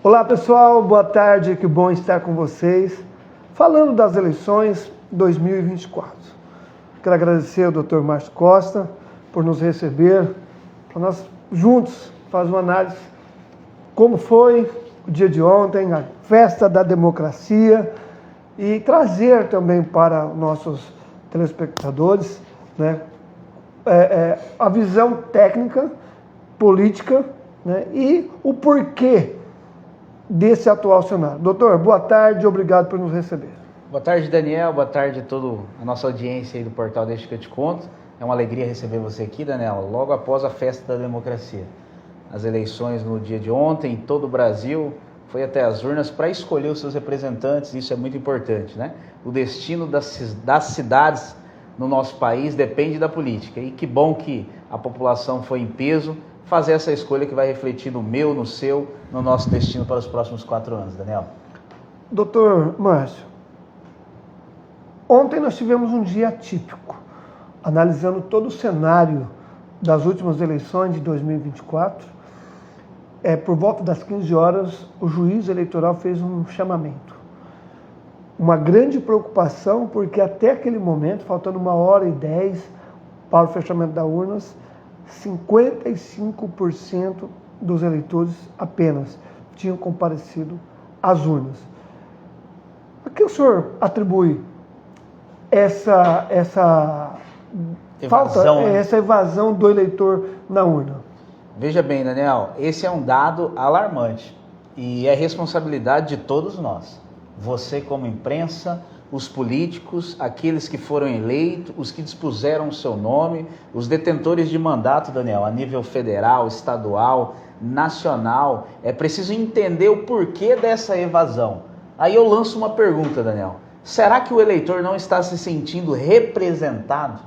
Olá pessoal, boa tarde, que bom estar com vocês, falando das eleições 2024. Quero agradecer ao Dr. Márcio Costa por nos receber, para nós juntos fazer uma análise como foi o dia de ontem, a festa da democracia, e trazer também para nossos telespectadores, né, a visão técnica, política, né, e o porquê desse atual cenário. Doutor, boa tarde, obrigado por nos receber. Boa tarde, Daniel, boa tarde a toda a nossa audiência aí do portal Deixa que eu te conto. É uma alegria receber você aqui, Daniel, logo após a festa da democracia. As eleições no dia de ontem, em todo o Brasil, foi até as urnas para escolher os seus representantes, isso é muito importante, né? O destino das cidades no nosso país depende da política, e que bom que a população foi em peso fazer essa escolha que vai refletir no meu, no seu, no nosso destino para os próximos 4 anos, Daniel. Doutor Márcio, ontem nós tivemos um dia atípico, analisando todo o cenário das últimas eleições de 2024. Por volta das 15 horas, o juiz eleitoral fez um chamamento. Uma grande preocupação, porque até aquele momento, faltando 1h10 para o fechamento das urnas, 55% dos eleitores apenas tinham comparecido às urnas. A que o senhor atribui essa evasão do eleitor na urna? Veja bem, Daniel, esse é um dado alarmante e é responsabilidade de todos nós. Você como imprensa, os políticos, aqueles que foram eleitos, os que dispuseram o seu nome, os detentores de mandato, Daniel, a nível federal, estadual, nacional. É preciso entender o porquê dessa evasão. Aí eu lanço uma pergunta, Daniel. Será que o eleitor não está se sentindo representado?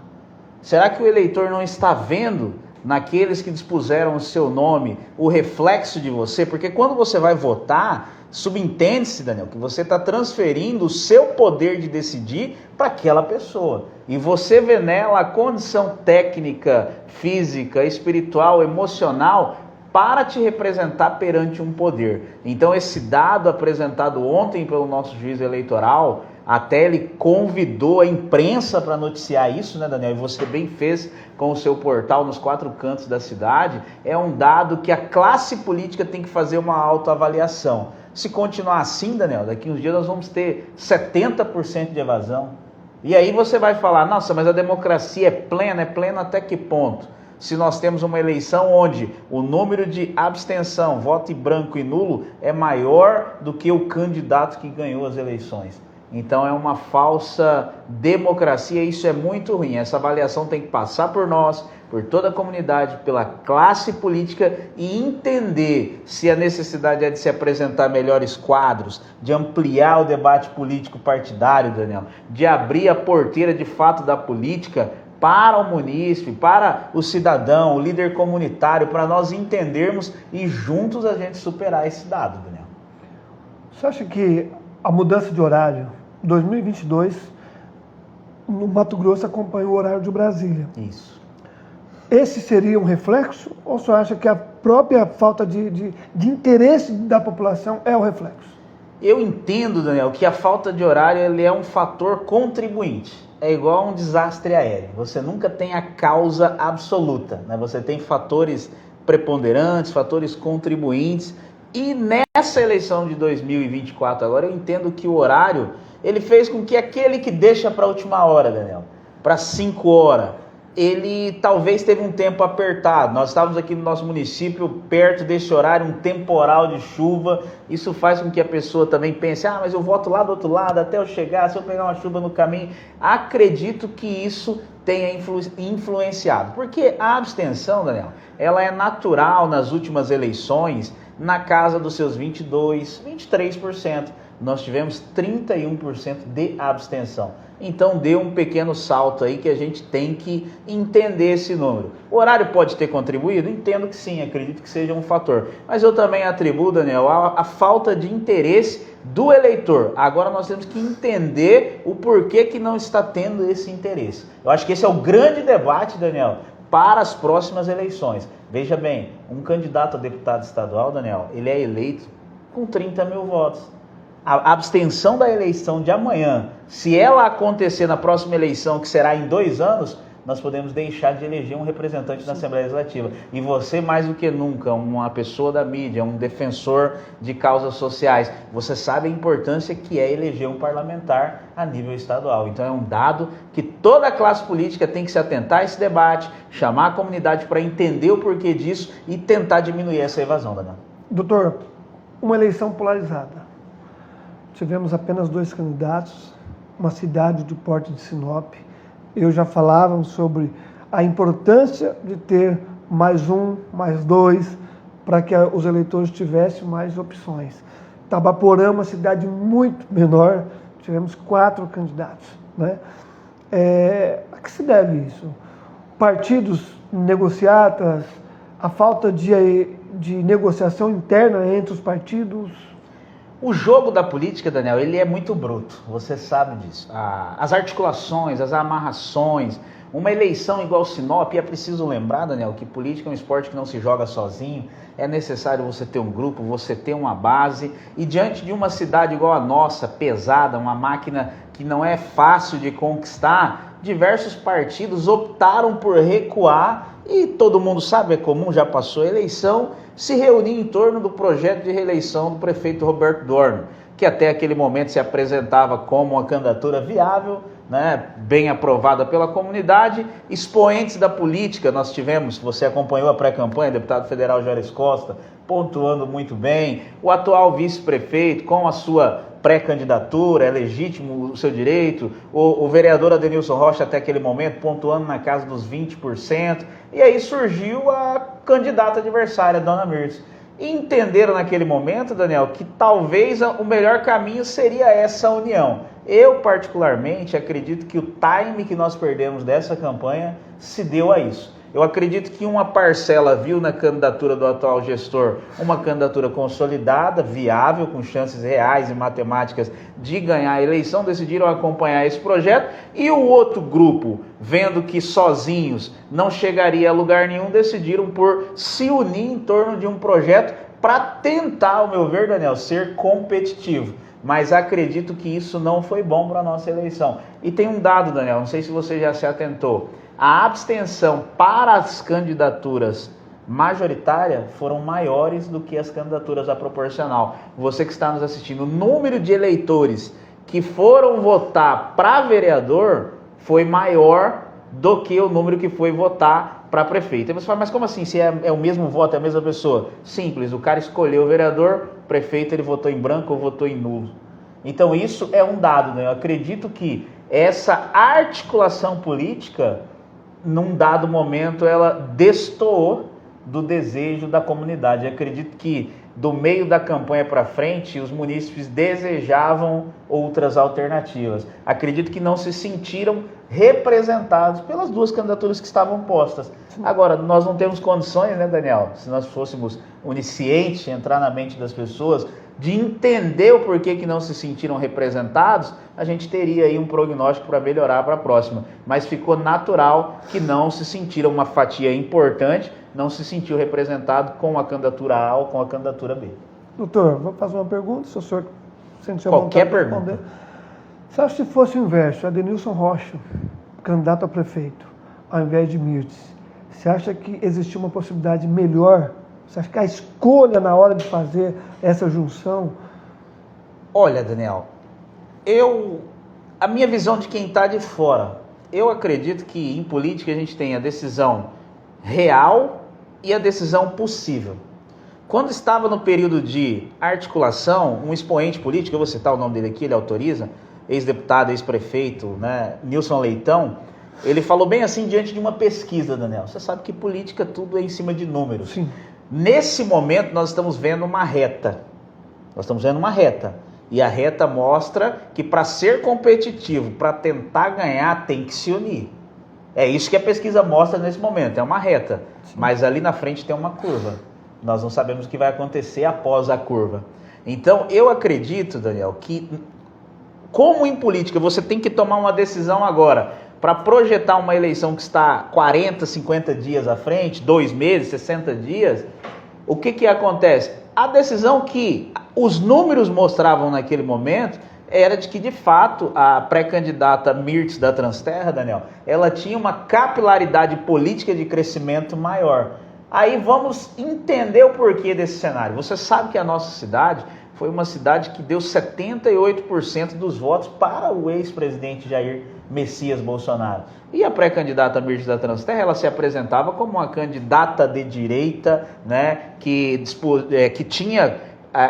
Será que o eleitor não está vendo naqueles que dispuseram o seu nome o reflexo de você? Porque quando você vai votar, subentende-se, Daniel, que você está transferindo o seu poder de decidir para aquela pessoa. E você vê nela a condição técnica, física, espiritual, emocional para te representar perante um poder. Então esse dado apresentado ontem pelo nosso juiz eleitoral, até ele convidou a imprensa para noticiar isso, né, Daniel? E você bem fez com o seu portal nos 4 cantos da cidade. É um dado que a classe política tem que fazer uma autoavaliação. Se continuar assim, Daniel, daqui uns dias nós vamos ter 70% de evasão. E aí você vai falar, nossa, mas a democracia é plena até que ponto? Se nós temos uma eleição onde o número de abstenção, voto em branco e nulo é maior do que o candidato que ganhou as eleições. Então é uma falsa democracia, isso é muito ruim. Essa avaliação tem que passar por nós, por toda a comunidade, pela classe política e entender se a necessidade é de se apresentar melhores quadros, de ampliar o debate político partidário, Daniel, de abrir a porteira de fato da política para o munícipe, para o cidadão, o líder comunitário, para nós entendermos e juntos a gente superar esse dado, Daniel. Você acha que a mudança de horário, 2022, no Mato Grosso acompanhou o horário de Brasília? Isso. Esse seria um reflexo? Ou você acha que a própria falta de interesse da população é o reflexo? Eu entendo, Daniel, que a falta de horário ele é um fator contribuinte. É igual a um desastre aéreo. Você nunca tem a causa absoluta, né? Você tem fatores preponderantes, fatores contribuintes. E nessa eleição de 2024 agora, eu entendo que o horário, ele fez com que aquele que deixa para a última hora, Daniel, para 5 horas, ele talvez teve um tempo apertado. Nós estávamos aqui no nosso município, perto desse horário, um temporal de chuva. Isso faz com que a pessoa também pense, mas eu voto lá do outro lado, até eu chegar, se eu pegar uma chuva no caminho. Acredito que isso tenha influenciado. Porque a abstenção, Daniel, ela é natural nas últimas eleições, na casa dos seus 22%, 23%. Nós tivemos 31% de abstenção. Então deu um pequeno salto aí que a gente tem que entender esse número. O horário pode ter contribuído? Entendo que sim, acredito que seja um fator. Mas eu também atribuo, Daniel, a falta de interesse do eleitor. Agora nós temos que entender o porquê que não está tendo esse interesse. Eu acho que esse é o grande debate, Daniel, para as próximas eleições. Veja bem, um candidato a deputado estadual, Daniel, ele é eleito com 30 mil votos. A abstenção da eleição de amanhã, se ela acontecer na próxima eleição, que será em 2 anos, nós podemos deixar de eleger um representante na Assembleia Legislativa. E você, mais do que nunca, uma pessoa da mídia, um defensor de causas sociais, você sabe a importância que é eleger um parlamentar a nível estadual. Então é um dado que toda a classe política tem que se atentar a esse debate, chamar a comunidade para entender o porquê disso e tentar diminuir essa evasão, Daniel. Doutor, uma eleição polarizada. Tivemos apenas 2 candidatos, uma cidade do porte de Sinop. Eu já falava sobre a importância de ter mais 1, mais 2, para que os eleitores tivessem mais opções. Tabaporã, uma cidade muito menor, tivemos 4 candidatos, né? A que se deve isso? Partidos negociatas, a falta de negociação interna entre os partidos? O jogo da política, Daniel, ele é muito bruto, você sabe disso. As articulações, as amarrações, uma eleição igual Sinop, é preciso lembrar, Daniel, que política é um esporte que não se joga sozinho, é necessário você ter um grupo, você ter uma base, e diante de uma cidade igual a nossa, pesada, uma máquina que não é fácil de conquistar, diversos partidos optaram por recuar e todo mundo sabe, é comum, já passou a eleição, se reunir em torno do projeto de reeleição do prefeito Roberto Dorner, que até aquele momento se apresentava como uma candidatura viável, né, bem aprovada pela comunidade. Expoentes da política, nós tivemos, você acompanhou a pré-campanha, deputado federal Joris Costa, pontuando muito bem, o atual vice-prefeito com a sua pré-candidatura, é legítimo o seu direito, o vereador Adenilson Rocha até aquele momento pontuando na casa dos 20%, e aí surgiu a candidata adversária, Dona Mirce. E entenderam naquele momento, Daniel, que talvez o melhor caminho seria essa união. Eu, particularmente, acredito que o time que nós perdemos dessa campanha se deu a isso. Eu acredito que uma parcela viu na candidatura do atual gestor uma candidatura consolidada, viável, com chances reais e matemáticas de ganhar a eleição, decidiram acompanhar esse projeto, e o outro grupo, vendo que sozinhos não chegaria a lugar nenhum, decidiram por se unir em torno de um projeto para tentar, ao meu ver, Daniel, ser competitivo. Mas acredito que isso não foi bom para a nossa eleição. E tem um dado, Daniel, não sei se você já se atentou. A abstenção para as candidaturas majoritárias foram maiores do que as candidaturas à proporcional. Você que está nos assistindo, o número de eleitores que foram votar para vereador foi maior do que o número que foi votar para prefeito. Aí você fala, mas como assim? Se é o mesmo voto, é a mesma pessoa? Simples, o cara escolheu o vereador, prefeito ele votou em branco ou votou em nulo. Então isso é um dado, né? Eu acredito que essa articulação política, num dado momento, ela destoou do desejo da comunidade. Eu acredito que do meio da campanha para frente, os munícipes desejavam outras alternativas. Acredito que não se sentiram representados pelas 2 candidaturas que estavam postas. Agora, nós não temos condições, né, Daniel? Se nós fôssemos oniscientes, entrar na mente das pessoas, de entender o porquê que não se sentiram representados, a gente teria aí um prognóstico para melhorar para a próxima. Mas ficou natural que não se sentiram uma fatia importante, não se sentiu representado com a candidatura A ou com a candidatura B. Doutor, vou fazer uma pergunta, se o senhor sentir a qualquer vontade de pergunta. responder. Você acha que se fosse o inverso, Adenilson Rocha, candidato a prefeito, ao invés de Mirtes, você acha que existia uma possibilidade melhor? Você acha que a escolha na hora de fazer essa junção? Olha, Daniel, a minha visão de quem está de fora, eu acredito que em política a gente tem a decisão real e a decisão possível. Quando estava no período de articulação, um expoente político, eu vou citar o nome dele aqui, ele autoriza, ex-deputado, ex-prefeito, né, Nilson Leitão, ele falou bem assim diante de uma pesquisa, Daniel. Você sabe que política tudo é em cima de números. Sim. Nesse momento nós estamos vendo uma reta. E a reta mostra que para ser competitivo, para tentar ganhar, tem que se unir. É isso que a pesquisa mostra nesse momento, é uma reta. Sim. Mas ali na frente tem uma curva. Nós não sabemos o que vai acontecer após a curva. Então eu acredito, Daniel, que como em política você tem que tomar uma decisão agora para projetar uma eleição que está 40, 50 dias à frente, 2 meses, 60 dias, o que acontece? A decisão que os números mostravam naquele momento era de que, de fato, a pré-candidata Mirtz da Transterra, Daniel, ela tinha uma capilaridade política de crescimento maior. Aí vamos entender o porquê desse cenário. Você sabe que a nossa cidade foi uma cidade que deu 78% dos votos para o ex-presidente Jair Messias Bolsonaro. E a pré-candidata Mirtz da Transterra, ela se apresentava como uma candidata de direita, né, que tinha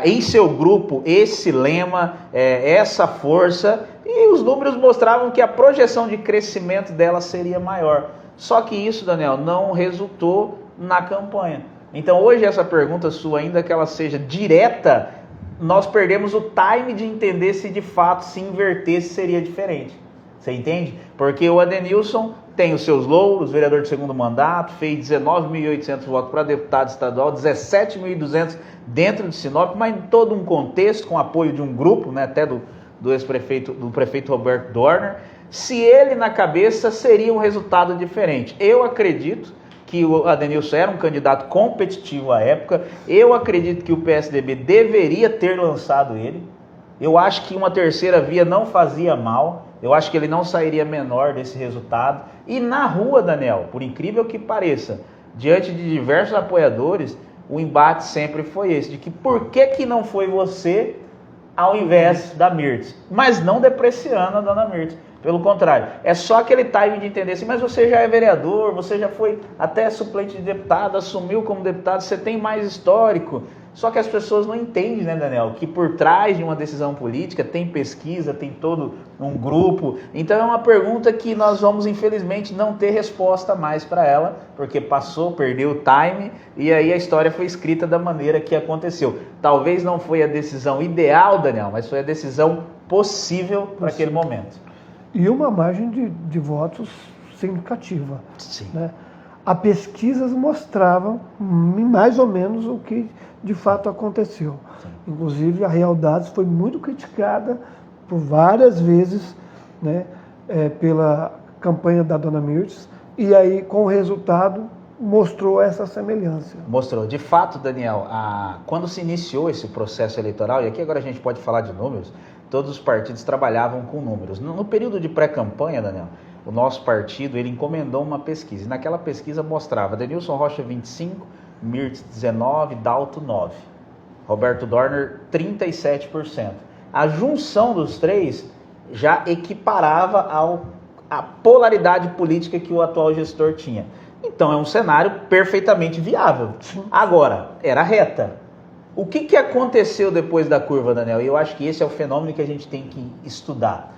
em seu grupo esse lema, essa força, e os números mostravam que a projeção de crescimento dela seria maior. Só que isso, Daniel, não resultou na campanha. Então hoje essa pergunta sua, ainda que ela seja direta, nós perdemos o time de entender se de fato se invertesse seria diferente. Você entende? Porque o Adenilson tem os seus louros, vereador de segundo mandato, fez 19.800 votos para deputado estadual, 17.200 dentro de Sinop, mas em todo um contexto, com apoio de um grupo, né, até do ex-prefeito, do prefeito Roberto Dorner. Se ele na cabeça, seria um resultado diferente. Eu acredito que o Adenilson era um candidato competitivo à época, eu acredito que o PSDB deveria ter lançado ele, eu acho que uma terceira via não fazia mal, eu acho que ele não sairia menor desse resultado. E na rua, Daniel, por incrível que pareça, diante de diversos apoiadores, o embate sempre foi esse, de que por que não foi você ao invés da Mirtz? Mas não depreciando a dona Mirtz, pelo contrário, é só aquele time de entender assim, mas você já é vereador, você já foi até suplente de deputado, assumiu como deputado, você tem mais histórico. Só que as pessoas não entendem, né, Daniel, que por trás de uma decisão política tem pesquisa, tem todo um grupo. Então é uma pergunta que nós vamos, infelizmente, não ter resposta mais para ela, porque passou, perdeu o time, e aí a história foi escrita da maneira que aconteceu. Talvez não foi a decisão ideal, Daniel, mas foi a decisão possível para aquele momento. E uma margem de votos significativa. Sim. Né? As pesquisas mostravam mais ou menos o que de fato aconteceu. Sim. Inclusive, a Real Dados foi muito criticada por várias vezes, né, pela campanha da dona Mirtz, e aí, com o resultado, mostrou essa semelhança. Mostrou. De fato, Daniel, quando se iniciou esse processo eleitoral, e aqui agora a gente pode falar de números, todos os partidos trabalhavam com números. No período de pré-campanha, Daniel, o nosso partido ele encomendou uma pesquisa, e naquela pesquisa mostrava Denilson Rocha 25%, Mirtz 19%, Dalto 9%, Roberto Dorner 37%. A junção dos três já equiparava a polaridade política que o atual gestor tinha. Então é um cenário perfeitamente viável. Agora, era reta. O que aconteceu depois da curva, Daniel? E eu acho que esse é o fenômeno que a gente tem que estudar.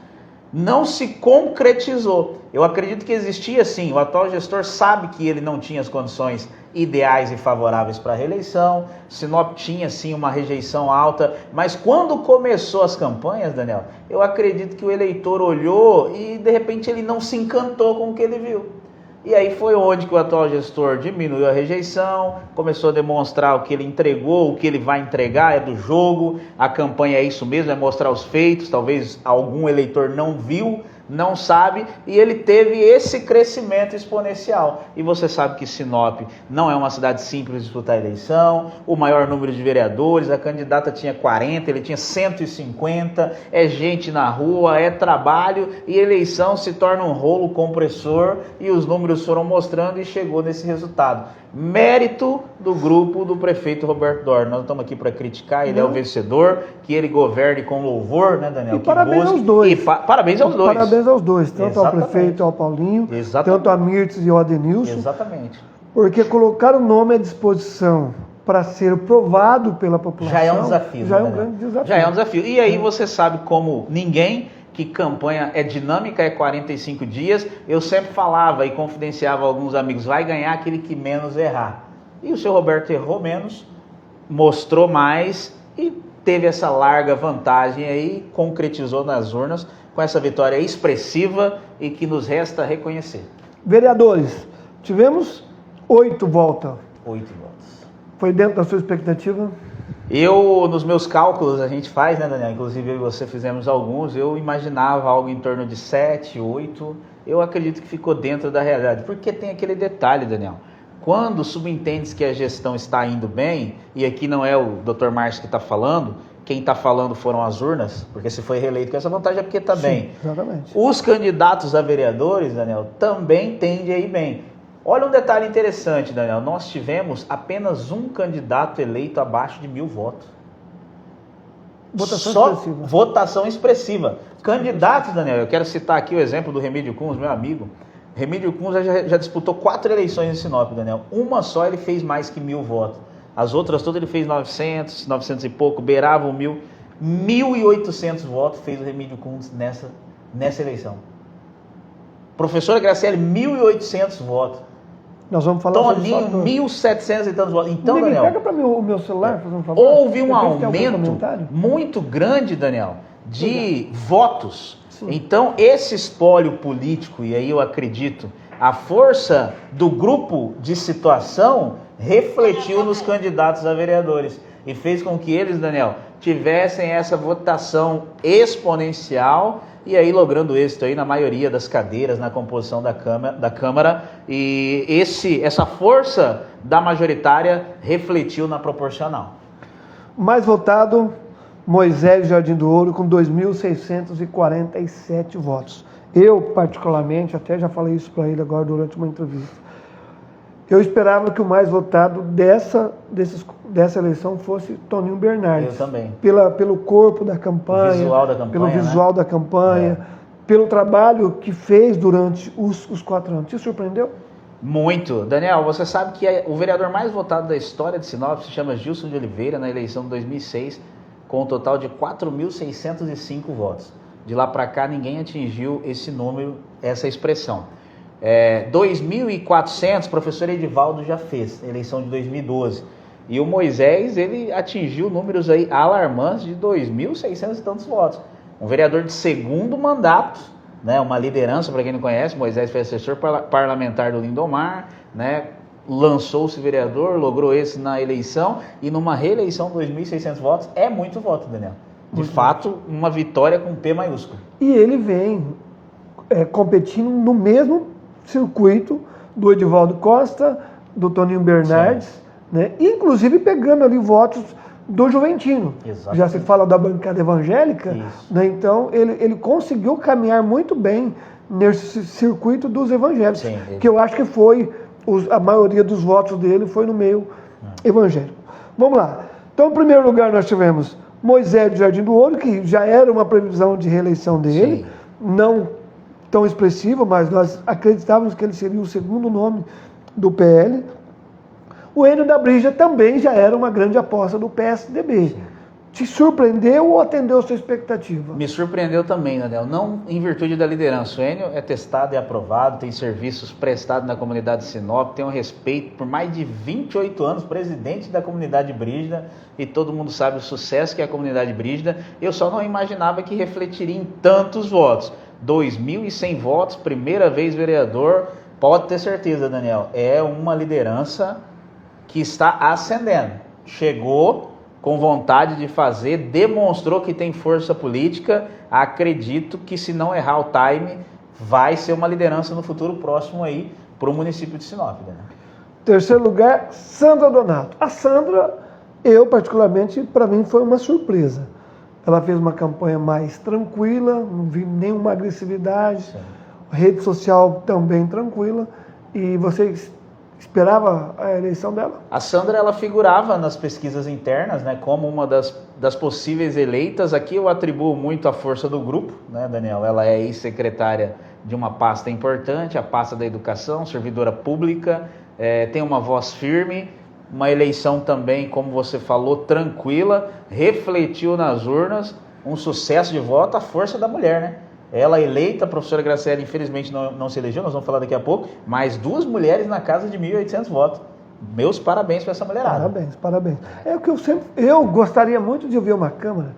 Não se concretizou. Eu acredito que existia sim, o atual gestor sabe que ele não tinha as condições ideais e favoráveis para a reeleição, Sinop tinha sim uma rejeição alta, mas quando começou as campanhas, Daniel, eu acredito que o eleitor olhou e de repente ele não se encantou com o que ele viu. E aí foi onde que o atual gestor diminuiu a rejeição, começou a demonstrar o que ele entregou, o que ele vai entregar, é do jogo, a campanha é isso mesmo, é mostrar os feitos, talvez algum eleitor não viu, não sabe, e ele teve esse crescimento exponencial. E você sabe que Sinop não é uma cidade simples de disputar a eleição, o maior número de vereadores, a candidata tinha 40, ele tinha 150, é gente na rua, é trabalho, e eleição se torna um rolo compressor, e os números foram mostrando e chegou nesse resultado. Mérito do grupo do prefeito Roberto Dorner. Nós estamos aqui para criticar, ele é o vencedor, que ele governe com louvor, né, Daniel? E parabéns aos dois. E parabéns aos dois. Parabéns aos dois, tanto ao prefeito e ao Paulinho, tanto a Mirtz e ao Adenilson. Exatamente. Porque colocar o nome à disposição para ser provado pela população já é um desafio. Já é um grande desafio. Já é um desafio. E aí você sabe como ninguém, que campanha é dinâmica, é 45 dias, eu sempre falava e confidenciava a alguns amigos, vai ganhar aquele que menos errar. E o seu Roberto errou menos, mostrou mais e teve essa larga vantagem aí, concretizou nas urnas com essa vitória expressiva e que nos resta reconhecer. Vereadores, tivemos 8 votos. 8 votos. Foi dentro da sua expectativa? Nos meus cálculos, a gente faz, né, Daniel? Inclusive eu e você fizemos alguns, eu imaginava algo em torno de 7, 8, eu acredito que ficou dentro da realidade, porque tem aquele detalhe, Daniel, quando subentende que a gestão está indo bem, e aqui não é o Dr. Márcio que está falando, quem está falando foram as urnas, porque se foi reeleito com essa vantagem é porque está bem. Exatamente. Os candidatos a vereadores, Daniel, também tendem a ir bem. Olha um detalhe interessante, Daniel. Nós tivemos apenas um candidato eleito abaixo de 1.000 votos. Votação Só expressiva. votação expressiva. Candidatos, Daniel, eu quero citar aqui o exemplo do Remídio Kunz, meu amigo. Remídio Kunz já disputou 4 eleições em Sinop, Daniel. Uma só ele fez mais que 1.000 votos. As outras todas ele fez 900 e pouco, beirava o 1.000. 1.800 votos fez o Remídio Kunz nessa eleição. Professora Graciele, 1.800 votos. Nós vamos falar Toninho, sobre 1.700 e tantos votos. Então, Miguel, Daniel, pega para mim o meu celular, fazer um favor. houve um Eu tenho que ter algum aumento comentário. muito grande, Daniel, de votos. Sim. Então, esse espólio político, e aí eu acredito, a força do grupo de situação refletiu nos candidatos a vereadores e fez com que eles, Daniel, tivessem essa votação exponencial e aí logrando êxito aí na maioria das cadeiras, na composição da Câmara, e essa força da majoritária refletiu na proporcional. Mais votado, Moisés Jardim do Ouro, com 2.647 votos. Eu, particularmente, até já falei isso para ele agora durante uma entrevista, eu esperava que o mais votado dessa eleição fosse Toninho Bernardes. Eu também. Pelo corpo da campanha, Visual da campanha, pelo visual, né, da campanha, pelo trabalho que fez durante os 4 anos. Te surpreendeu? Muito. Daniel, você sabe que o vereador mais votado da história de Sinop se chama Gilson de Oliveira, na eleição de 2006, com um total de 4.605 votos. De lá para cá, ninguém atingiu esse número, essa expressão. 2.400, professor Edivaldo já fez, eleição de 2012. E o Moisés, ele atingiu números aí alarmantes de 2.600 e tantos votos. Um vereador de segundo mandato, né, uma liderança, para quem não conhece, Moisés foi assessor parlamentar do Lindomar, né, lançou-se vereador, logrou esse na eleição, e numa reeleição 2.600 votos, é muito voto, Daniel. De fato, uma vitória com P maiúsculo. E ele vem competindo no mesmo circuito do Edivaldo Costa, do Toninho Bernardes, né? Inclusive pegando ali votos do Juventino. Exatamente. Já se fala da bancada evangélica, né? Então ele conseguiu caminhar muito bem nesse circuito dos evangélicos, que eu acho que foi, a maioria dos votos dele foi no meio evangélico. Vamos lá. Então, em primeiro lugar, nós tivemos Moisés do Jardim do Ouro, que já era uma previsão de reeleição dele, não tão expressiva, mas nós acreditávamos que ele seria o segundo nome do PL. O Enio da Brija também já era uma grande aposta do PSDB. Te surpreendeu ou atendeu a sua expectativa? Me surpreendeu também, Daniel. Não em virtude da liderança. O Enio é testado e aprovado, tem serviços prestados na comunidade de Sinop, tem um respeito por mais de 28 anos, presidente da comunidade Brígida, e todo mundo sabe o sucesso que é a comunidade Brígida. Eu só não imaginava que refletiria em tantos votos. 2.100 votos, primeira vez vereador, pode ter certeza, Daniel, é uma liderança que está ascendendo. Chegou com vontade de fazer, demonstrou que tem força política. Acredito que, se não errar o time, vai ser uma liderança no futuro próximo aí para o município de Sinop, Daniel. Terceiro lugar, Sandra Donato. A Sandra, eu particularmente, para mim foi uma surpresa. Ela fez uma campanha mais tranquila, não vi nenhuma agressividade, rede social também tranquila. E você esperava a eleição dela? A Sandra, ela figurava nas pesquisas internas, né, como uma das possíveis eleitas. Aqui eu atribuo muito a força do grupo, né, Daniel? Ela é ex-secretária de uma pasta importante, a pasta da educação, servidora pública, tem uma voz firme. Uma eleição também, como você falou, tranquila, refletiu nas urnas, um sucesso de voto, a força da mulher, né? Ela eleita, a professora Graciele, infelizmente não se elegeu, nós vamos falar daqui a pouco, mas 2 mulheres na casa de 1.800 votos. Meus parabéns para essa mulherada. Parabéns. É o que eu gostaria muito de ver uma Câmara,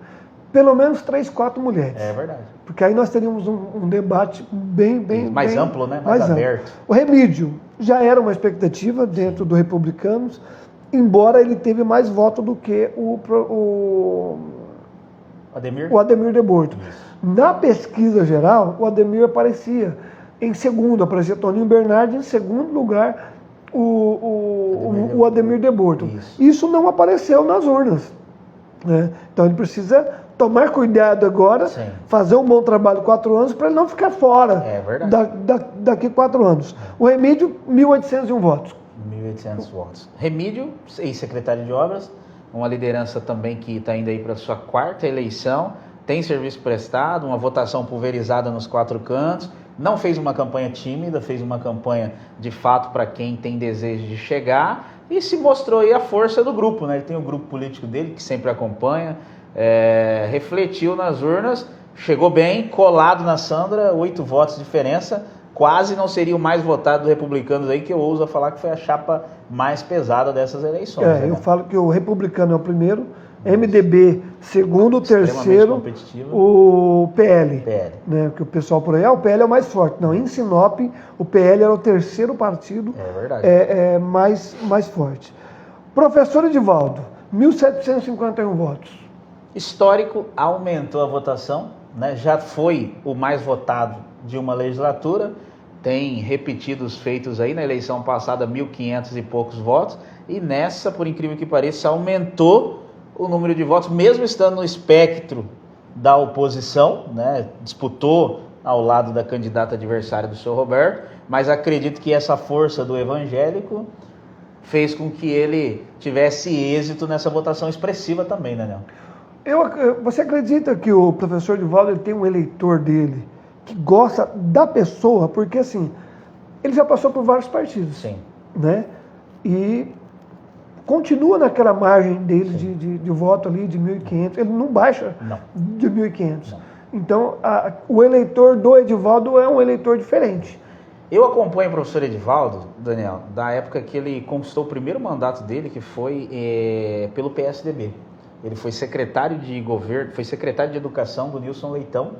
pelo menos 3, 4 mulheres. É verdade. Porque aí nós teríamos um debate bem mais bem, amplo, né? Mais aberto. Amplo. O Remídio já era uma expectativa dentro do Republicanos, embora ele teve mais voto do que o Ademir de Borto. Na pesquisa geral, o Ademir aparecia em segundo, aparecia Toninho Bernardes, em segundo lugar o Ademir de Borto. Isso não apareceu nas urnas. né? Então ele precisa tomar cuidado agora, Sim. fazer um bom trabalho 4 anos para ele não ficar fora daqui 4 anos. O Remídio, 1.801 votos. 1.800 votos. Remídio, ex-secretário de Obras, uma liderança também que está indo aí para a sua 4ª eleição, tem serviço prestado, uma votação pulverizada nos 4 cantos, não fez uma campanha tímida, fez uma campanha de fato para quem tem desejo de chegar e se mostrou aí a força do grupo, né? Ele tem o grupo político dele que sempre acompanha, refletiu nas urnas, chegou bem, colado na Sandra, 8 votos de diferença, quase não seria o mais votado dos republicanos aí, que eu ouso falar que foi a chapa mais pesada dessas eleições. Né? Eu falo que o republicano é o primeiro, MDB segundo, o terceiro, o PL. Né? Que o pessoal por aí, o PL é o mais forte. Não, em Sinop, o PL era o terceiro partido mais forte. Professor Edivaldo, 1.751 votos. Histórico, aumentou a votação, né? Já foi o mais votado de uma legislatura, tem repetido os feitos aí, na eleição passada 1.500 e poucos votos, e nessa, por incrível que pareça, aumentou o número de votos, mesmo estando no espectro da oposição, né? Disputou ao lado da candidata adversária do senhor Roberto, mas acredito que essa força do evangélico fez com que ele tivesse êxito nessa votação expressiva também, né, Nel? Você acredita que o professor Edivaldo ele tem um eleitor dele que gosta da pessoa? Porque assim, ele já passou por vários partidos. Sim. Né? E continua naquela margem dele de voto ali de 1.500. Ele não baixa de 1.500. Então, o eleitor do Edivaldo é um eleitor diferente. Eu acompanho o professor Edivaldo, Daniel, da época que ele conquistou o primeiro mandato dele, que foi pelo PSDB. Ele foi secretário de governo, foi secretário de educação do Nilson Leitão,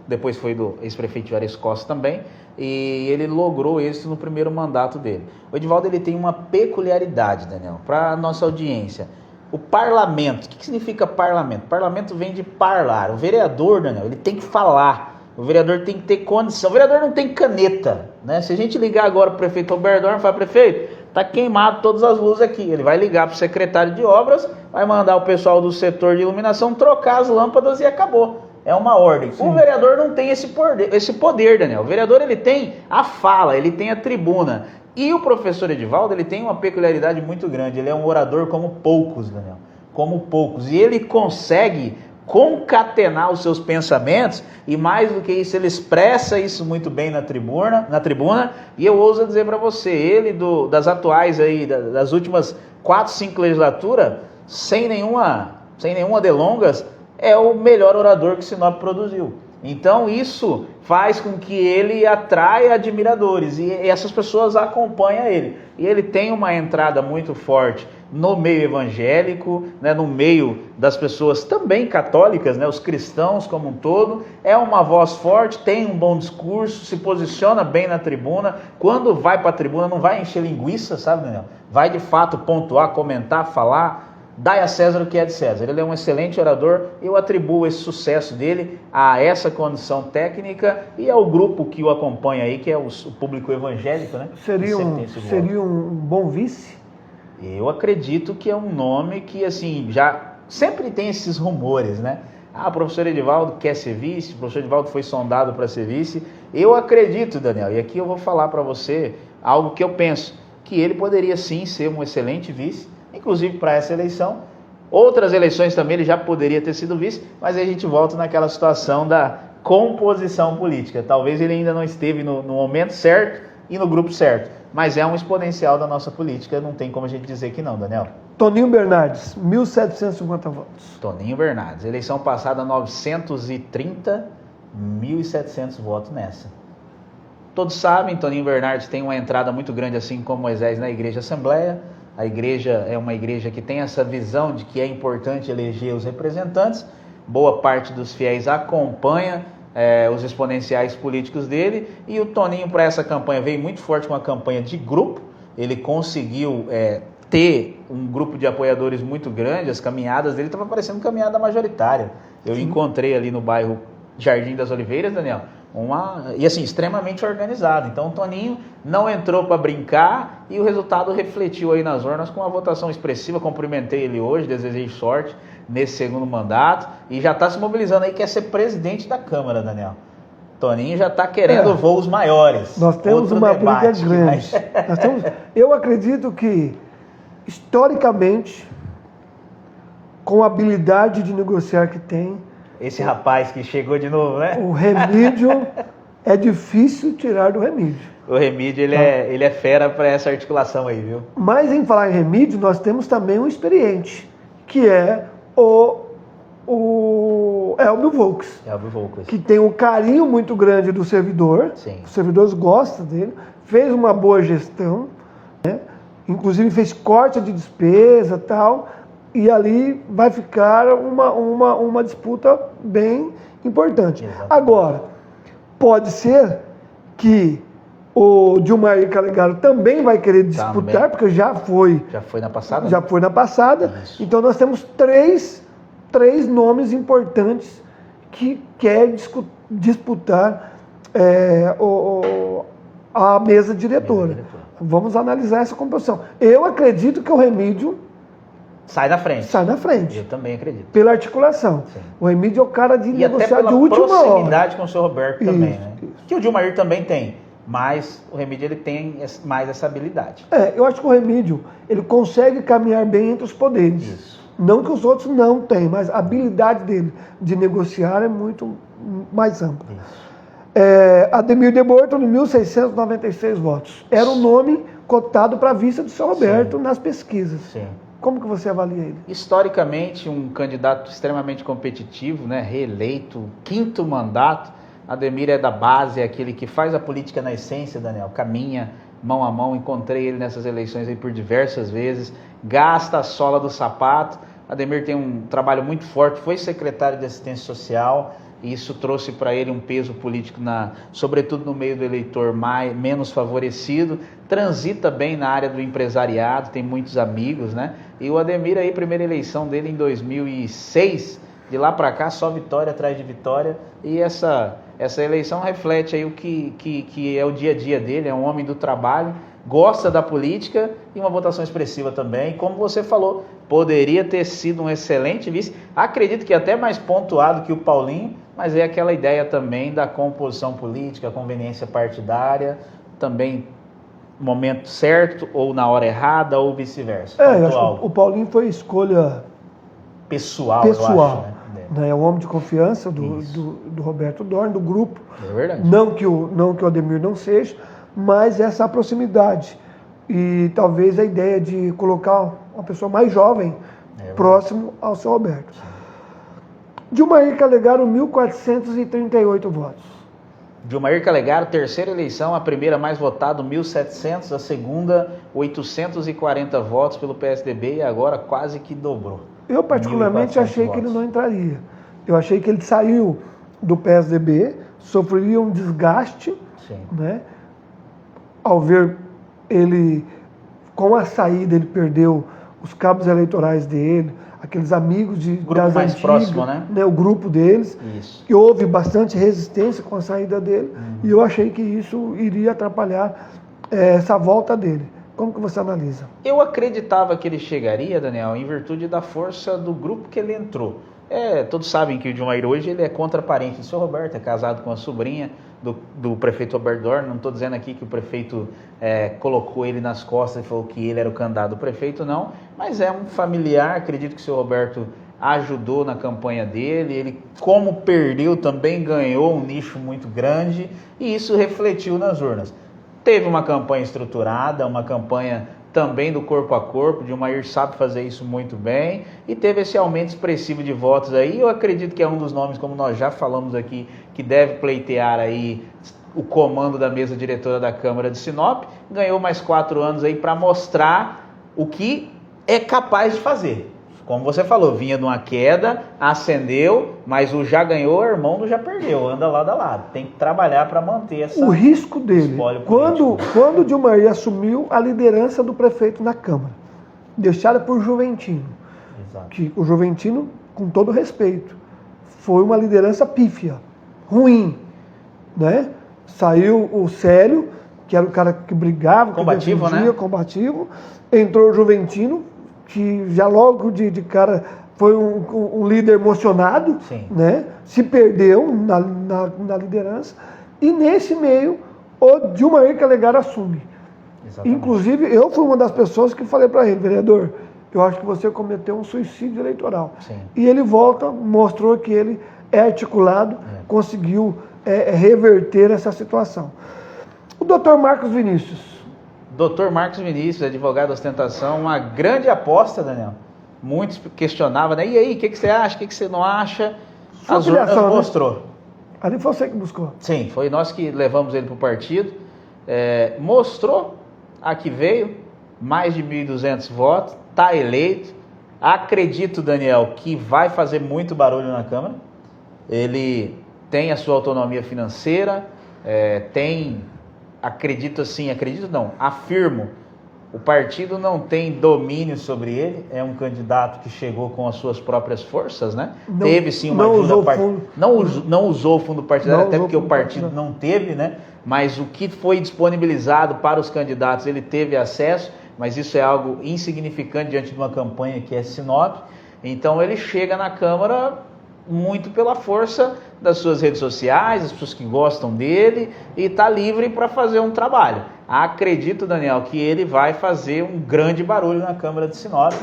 depois foi do ex-prefeito Juarez Costa também, e ele logrou êxito no primeiro mandato dele. O Edivaldo ele tem uma peculiaridade, Daniel, para a nossa audiência. O parlamento, o que significa parlamento? Parlamento vem de parlar. O vereador, Daniel, ele tem que falar. O vereador tem que ter condição. O vereador não tem caneta, né? Se a gente ligar agora para o prefeito Roberto Dorn e falar, prefeito, está queimado todas as luzes aqui. Ele vai ligar para o secretário de obras, vai mandar o pessoal do setor de iluminação trocar as lâmpadas e acabou. É uma ordem. Sim. O vereador não tem esse poder, Daniel. O vereador ele tem a fala, ele tem a tribuna. E o professor Edivaldo ele tem uma peculiaridade muito grande. Ele é um orador como poucos, Daniel. Como poucos. E ele consegue concatenar os seus pensamentos e mais do que isso, ele expressa isso muito bem na tribuna, e eu ouso dizer para você, ele das atuais aí, das últimas 4, 5 legislaturas, sem nenhuma delongas, é o melhor orador que Sinop produziu. Então isso faz com que ele atraia admiradores e essas pessoas acompanham ele. E ele tem uma entrada muito forte no meio evangélico, né, no meio das pessoas também católicas, né, os cristãos como um todo. É uma voz forte, tem um bom discurso, se posiciona bem na tribuna. Quando vai para a tribuna não vai encher linguiça, sabe, Daniel? Vai de fato pontuar, comentar, falar. Dai a César o que é de César. Ele é um excelente orador. Eu atribuo esse sucesso dele a essa condição técnica e ao grupo que o acompanha aí, que é o público evangélico, né? Seria um bom vice? Eu acredito que é um nome que, assim, já sempre tem esses rumores, né? Ah, o professor Edivaldo quer ser vice, o professor Edivaldo foi sondado para ser vice. Eu acredito, Daniel, e aqui eu vou falar para você algo que eu penso, que ele poderia sim ser um excelente vice, inclusive para essa eleição. Outras eleições também ele já poderia ter sido vice, mas aí a gente volta naquela situação da composição política. Talvez ele ainda não esteve no momento certo e no grupo certo, mas é um exponencial da nossa política, não tem como a gente dizer que não, Daniel. Toninho Bernardes, 1.750 votos. Toninho Bernardes, eleição passada 930, 1.700 votos nessa. Todos sabem, Toninho Bernardes tem uma entrada muito grande, assim como Moisés, na Igreja Assembleia. A igreja é uma igreja que tem essa visão de que é importante eleger os representantes. Boa parte dos fiéis acompanha os exponenciais políticos dele. E o Toninho, para essa campanha, veio muito forte com a campanha de grupo. Ele conseguiu ter um grupo de apoiadores muito grande. As caminhadas dele estavam parecendo caminhada majoritária. Eu encontrei ali no bairro Jardim das Oliveiras, Daniel, E assim, extremamente organizado. Então o Toninho não entrou para brincar e o resultado refletiu aí nas urnas com uma votação expressiva. Cumprimentei ele hoje, desejei sorte nesse segundo mandato e já está se mobilizando aí, quer ser presidente da Câmara, Daniel. Toninho já está querendo voos maiores. Nós temos uma briga grande. Eu acredito que, historicamente, com a habilidade de negociar que tem, esse rapaz que chegou de novo, né? O Remídio, é difícil tirar do Remídio. O Remídio, ele é fera para essa articulação aí, viu? Mas em falar em Remídio, nós temos também um experiente, que é o Elbio Volks. Elbio Volks. Que tem um carinho muito grande do servidor. Sim. Os servidores gostam dele. Fez uma boa gestão, né? Inclusive fez corte de despesa e tal. E ali vai ficar uma disputa bem importante. Exatamente. Agora, pode ser que o Dilmair Calegaro também vai querer disputar, porque já foi. Já foi na passada? Já foi na passada. Isso. Então nós temos três nomes importantes que querem disputar a mesa diretora. Vamos analisar essa composição. Eu acredito que o Remídio sai na frente. Sai na frente. Eu também acredito. Pela articulação. Sim. O Remídio é o cara de negociar de última hora. E até pela proximidade com o senhor Roberto também, isso, né? Isso. Que o Dilmair também tem, mas o Remídio ele tem mais essa habilidade. Eu acho que o Remídio ele consegue caminhar bem entre os poderes. Isso. Não que os outros não tenham, mas a habilidade dele de negociar é muito mais ampla. Ademir de Bortoli, 1.696 votos. Era o nome cotado para a vice do senhor Roberto nas pesquisas. Sim. Como que você avalia ele? Historicamente, um candidato extremamente competitivo, né? Reeleito, 5º mandato. Ademir é da base, é aquele que faz a política na essência, Daniel. Caminha mão a mão, encontrei ele nessas eleições aí por diversas vezes. Gasta a sola do sapato. Ademir tem um trabalho muito forte, foi secretário de assistência social. E isso trouxe para ele um peso político, sobretudo no meio do eleitor menos favorecido. Transita bem na área do empresariado, tem muitos amigos, né? E o Ademir aí, primeira eleição dele em 2006, de lá para cá só vitória atrás de vitória. E essa eleição reflete aí o que é o dia a dia dele, é um homem do trabalho, gosta da política e uma votação expressiva também. Como você falou, poderia ter sido um excelente vice. Acredito que até mais pontuado que o Paulinho, mas é aquela ideia também da composição política, conveniência partidária, também momento certo, ou na hora errada, ou vice-versa. Eu acho que o Paulinho foi escolha pessoal. Eu acho, né? É um homem de confiança do Roberto Dorn, do grupo. É verdade. Não que o Ademir não seja, mas essa proximidade. E talvez a ideia de colocar uma pessoa mais jovem próximo ao seu Roberto. Dilmair Calegaro, 1.438 votos. Dilmair Calegaro, terceira eleição, a primeira mais votada, 1.700, a segunda, 840 votos pelo PSDB e agora quase que dobrou. Eu particularmente achei que ele não entraria. Eu achei que ele saiu do PSDB, sofreria um desgaste, né? Ao ver ele, com a saída, ele perdeu os cabos eleitorais dele, aqueles amigos das mais antigas, próximo, né? O grupo deles. Isso. E houve bastante resistência com a saída dele, e eu achei que isso iria atrapalhar essa volta dele. Como que você analisa? Eu acreditava que ele chegaria, Daniel, em virtude da força do grupo que ele entrou. Todos sabem que o Dilmair hoje ele é contraparente do seu Roberto, é casado com a sobrinha do prefeito Roberto Dorn. Não estou dizendo aqui que o prefeito colocou ele nas costas e falou que ele era o candidato do prefeito, não. Mas é um familiar, acredito que o seu Roberto ajudou na campanha dele. Ele, como perdeu, também ganhou um nicho muito grande e isso refletiu nas urnas. Teve uma campanha estruturada, uma campanha também do corpo a corpo, o Dilmair sabe fazer isso muito bem, e teve esse aumento expressivo de votos aí. Eu acredito que é um dos nomes, como nós já falamos aqui, que deve pleitear aí o comando da mesa diretora da Câmara de Sinop. Ganhou mais 4 anos aí para mostrar o que é capaz de fazer. Como você falou, vinha de uma queda, ascendeu, mas o já ganhou, irmão do já perdeu, anda lado a lado. Tem que trabalhar para manter essa... O risco dele, quando o Dilmair assumiu a liderança do prefeito na Câmara, deixada por Juventino. Exato. Que o Juventino, com todo respeito, foi uma liderança pífia, ruim. né? Saiu o Célio, que era o cara que brigava, Combativo, que defendia, né? combativo. Entrou o Juventino, que já logo de cara foi um líder emocionado, Sim. né? Se perdeu na liderança. E nesse meio, o Dilmair Calegari assume. Exatamente. Inclusive, eu fui uma das pessoas que falei para ele, vereador, eu acho que você cometeu um suicídio eleitoral. Sim. E ele volta, mostrou que ele é articulado, conseguiu reverter essa situação. O doutor Marcos Vinícius. Doutor Marcos Vinícius, advogado da ostentação, uma grande aposta, Daniel. Muitos questionavam, né? E aí, o que você acha, o que você não acha? Sua As urnas filiação, né? mostrou. Ali foi você que buscou. Sim, foi nós que levamos ele para o partido. Mostrou a que veio, mais de 1.200 votos, está eleito. Acredito, Daniel, que vai fazer muito barulho na Câmara. Ele tem a sua autonomia financeira, afirmo, o partido não tem domínio sobre ele, é um candidato que chegou com as suas próprias forças, né? Teve sim uma ajuda partidária. Não usou o fundo partidário, até porque o partido não teve, né? Mas o que foi disponibilizado para os candidatos, ele teve acesso, mas isso é algo insignificante diante de uma campanha que é Sinop. Então ele chega na Câmara muito pela força das suas redes sociais, as pessoas que gostam dele, e está livre para fazer um trabalho. Acredito, Daniel, que ele vai fazer um grande barulho na Câmara de Sinop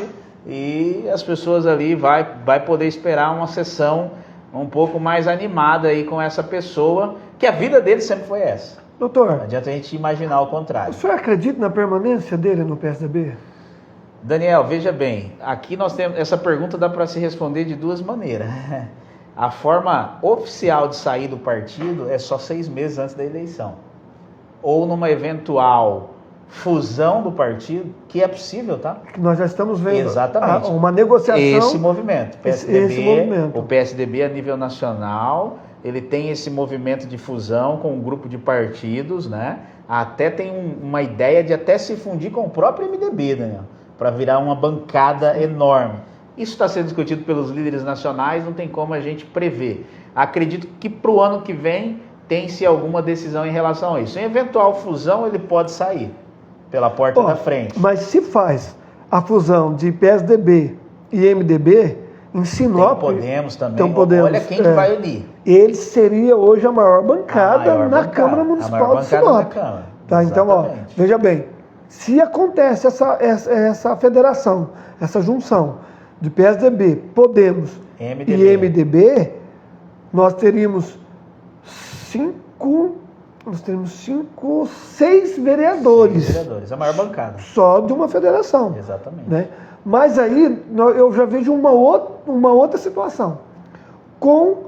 e as pessoas ali vai poder esperar uma sessão um pouco mais animada aí com essa pessoa, que a vida dele sempre foi essa. Doutor, Não adianta a gente imaginar o contrário. o senhor acredita na permanência dele no PSDB? Daniel, veja bem, aqui nós temos, essa pergunta dá para se responder de duas maneiras. A forma oficial de sair do partido é só 6 meses antes da eleição. Ou numa eventual fusão do partido, que é possível, tá? Que nós já estamos vendo. Exatamente. Uma negociação. Esse movimento. Esse movimento. O PSDB a nível nacional, ele tem esse movimento de fusão com um grupo de partidos, né? Até tem uma ideia de até se fundir com o próprio MDB, Daniel, para virar uma bancada enorme. Isso está sendo discutido pelos líderes nacionais, não tem como a gente prever. Acredito que para o ano que vem tem-se alguma decisão em relação a isso. Em eventual fusão, ele pode sair pela porta da frente. Mas se faz a fusão de PSDB e MDB em Sinop... Tem Podemos também. Então Podemos, olha quem que vai unir. Ele seria hoje a maior bancada na Câmara Municipal de Sinop. Tá, então, veja bem, se acontece essa federação, essa junção de PSDB, Podemos e MDB, nós teríamos 6 vereadores. 6 vereadores, a maior bancada. Só de uma federação. Exatamente. Né? Mas aí eu já vejo uma outra situação. Com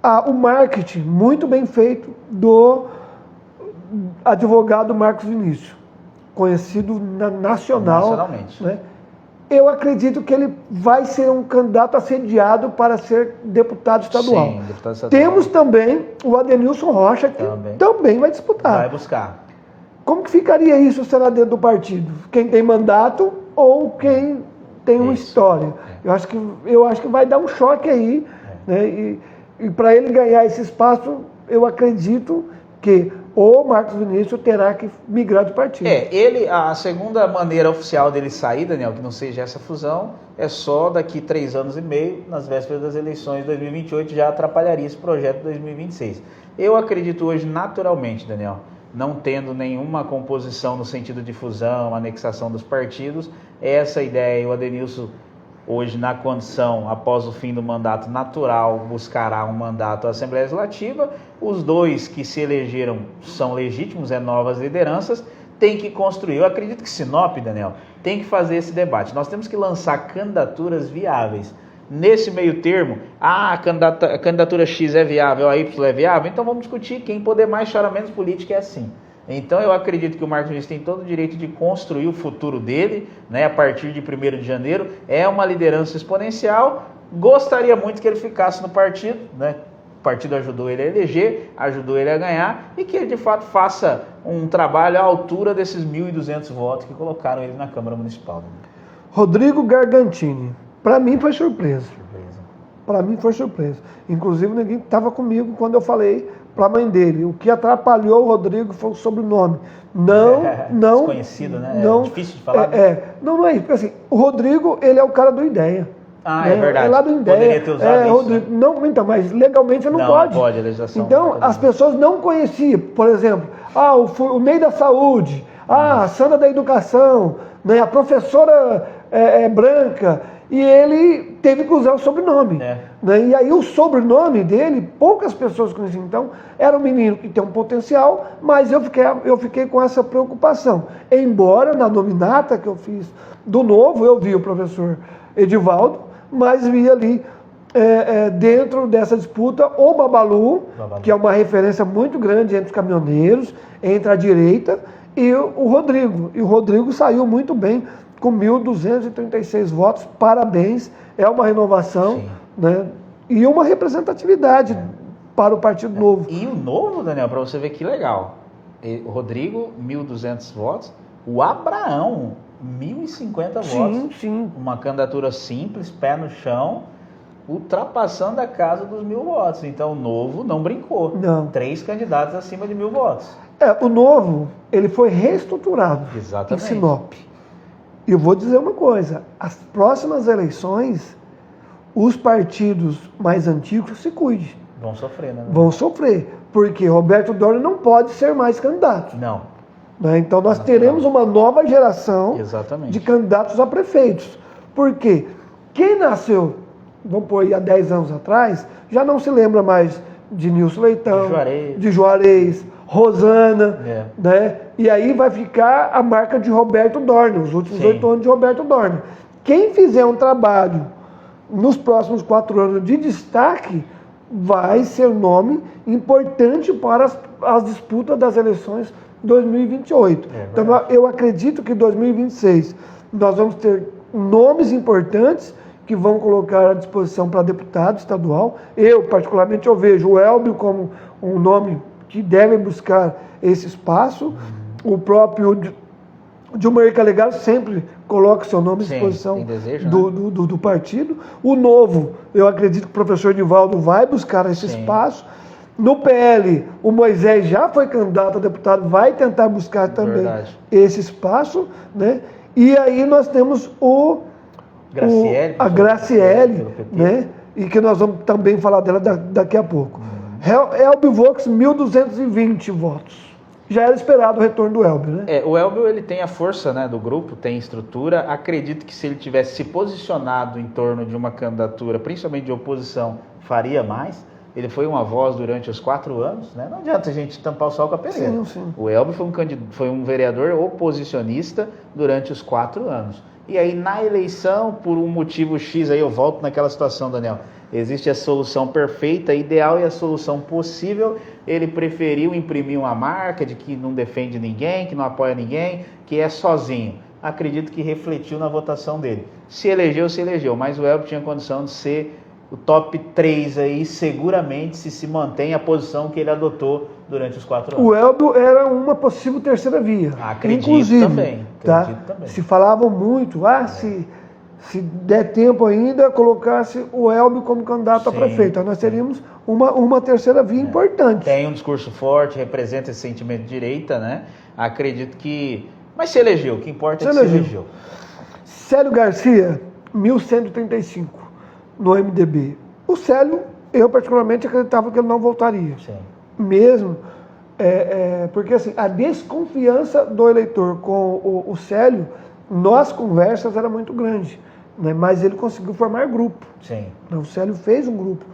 o marketing muito bem feito do advogado Marcos Vinícius, conhecido nacionalmente. Né? Eu acredito que ele vai ser um candidato assediado para ser deputado estadual. Sim, deputado estadual. Temos também o Adenilson Rocha, que também vai disputar. Vai buscar. Como que ficaria isso, será dentro do partido? Quem tem mandato ou quem tem uma história? Eu acho que vai dar um choque aí. Né? E para ele ganhar esse espaço, eu acredito que o Marcos Vinícius terá que migrar de partido. A segunda maneira oficial dele sair, Daniel, que não seja essa fusão, é só daqui 3 anos e meio, nas vésperas das eleições de 2028, já atrapalharia esse projeto de 2026. Eu acredito hoje, naturalmente, Daniel, não tendo nenhuma composição no sentido de fusão, anexação dos partidos, essa ideia, o Adenilson, hoje na condição, após o fim do mandato natural, buscará um mandato à Assembleia Legislativa. Os dois que se elegeram são legítimos, novas lideranças, tem que construir. Eu acredito que Sinop, Daniel, tem que fazer esse debate. Nós temos que lançar candidaturas viáveis. Nesse meio termo, a candidatura X é viável, a Y é viável, então vamos discutir. Quem poder mais chora menos, política é assim. Então eu acredito que o Marcos Vinícius tem todo o direito de construir o futuro dele, né, a partir de 1º de janeiro. É uma liderança exponencial. Gostaria muito que ele ficasse no partido, né? O partido ajudou ele a eleger, ajudou ele a ganhar, e que ele de fato faça um trabalho à altura desses 1.200 votos que colocaram ele na Câmara Municipal. Rodrigo Gargantini, para mim foi surpresa. Para mim foi surpresa. Inclusive ninguém estava comigo quando eu falei para a mãe dele. O que atrapalhou o Rodrigo foi o sobrenome. Não. Desconhecido, né? É difícil de falar. Não é isso. Porque, assim, o Rodrigo, ele é o cara do Ideia. Ah, é verdade. É lá do Ideia. Poderia ter usado isso. Rodrigo. Né? Não, então, mas legalmente você não pode. Não pode, a legislação. Então, as pessoas não conheciam. Por exemplo, o Ney da Saúde, a Sandra da Educação, né, a professora branca. E ele teve que usar o sobrenome. Né? E aí o sobrenome dele, poucas pessoas conheciam. Então, era um menino que tem um potencial, mas eu fiquei com essa preocupação. Embora na nominata que eu fiz do Novo, eu vi o professor Edivaldo, mas vi ali dentro dessa disputa o Babalu, que é uma referência muito grande entre os caminhoneiros, entre a direita, e o Rodrigo. E o Rodrigo saiu muito bem, com 1.236 votos, parabéns, é uma renovação, né? E uma representatividade para o Partido Novo. E o Novo, Daniel, para você ver que legal, o Rodrigo, 1.200 votos, o Abraão, 1.050 votos, uma candidatura simples, pé no chão, ultrapassando a casa dos 1.000 votos, então o Novo não brincou, 3 candidatos acima de 1.000 votos. O Novo, ele foi reestruturado. Exatamente. Em Sinop. E eu vou dizer uma coisa, as próximas eleições, os partidos mais antigos se cuidem. Vão sofrer, né? Vão sofrer, porque Roberto Dorner não pode ser mais candidato. Não. Né? Então nós teremos uma nova geração de candidatos a prefeitos. Porque quem nasceu, vamos pôr aí há 10 anos atrás, já não se lembra mais de Nilson Leitão, de Juarez, Rosana, né? E aí vai ficar a marca de Roberto Dorner, os últimos 8 anos de Roberto Dorner. Quem fizer um trabalho nos próximos 4 anos de destaque, vai ser um nome importante para as disputas das eleições 2028. Então eu acredito que em 2026 nós vamos ter nomes importantes que vão colocar à disposição para deputado estadual. Eu, particularmente, eu vejo o Elbio como um nome que deve buscar esse espaço. O próprio Dilma Calegaro sempre coloca o seu nome à disposição do partido. O Novo, eu acredito que o professor Nivaldo vai buscar esse espaço. No PL, o Moisés já foi candidato a deputado, vai tentar buscar também esse espaço. Né? E aí nós temos a Graciele, né? E que nós vamos também falar dela daqui a pouco. Elbio Vox, 1.220 votos. Já era esperado o retorno do Elbio, né? O Elbio, ele tem a força, né, do grupo, tem estrutura. Acredito que se ele tivesse se posicionado em torno de uma candidatura, principalmente de oposição, faria mais. Ele foi uma voz durante os 4 anos, né? Não adianta a gente tampar o sol com a peneira. O Elbio foi um vereador oposicionista durante os 4 anos. E aí, na eleição, por um motivo X, aí eu volto naquela situação, Daniel. Existe a solução perfeita, ideal e a solução possível. Ele preferiu imprimir uma marca de que não defende ninguém, que não apoia ninguém, que é sozinho. Acredito que refletiu na votação dele. Se elegeu, mas o Elbio tinha condição de ser o top 3 aí, seguramente, se mantém a posição que ele adotou durante os 4 anos. O Elbio era uma possível terceira via. Acredito também. Se falavam muito, se der tempo ainda, colocasse o Elbio como candidato a prefeito. Nós teríamos uma terceira via importante. Tem um discurso forte, representa esse sentimento de direita, né? Acredito que... Mas se elegeu, o que importa é que se elegeu. Célio Garcia, 1.135 no MDB. O Célio, eu particularmente acreditava que ele não voltaria. Mesmo, porque assim, a desconfiança do eleitor com o Célio, nas conversas, era muito grande. Né? Mas ele conseguiu formar grupo. O Célio fez um grupo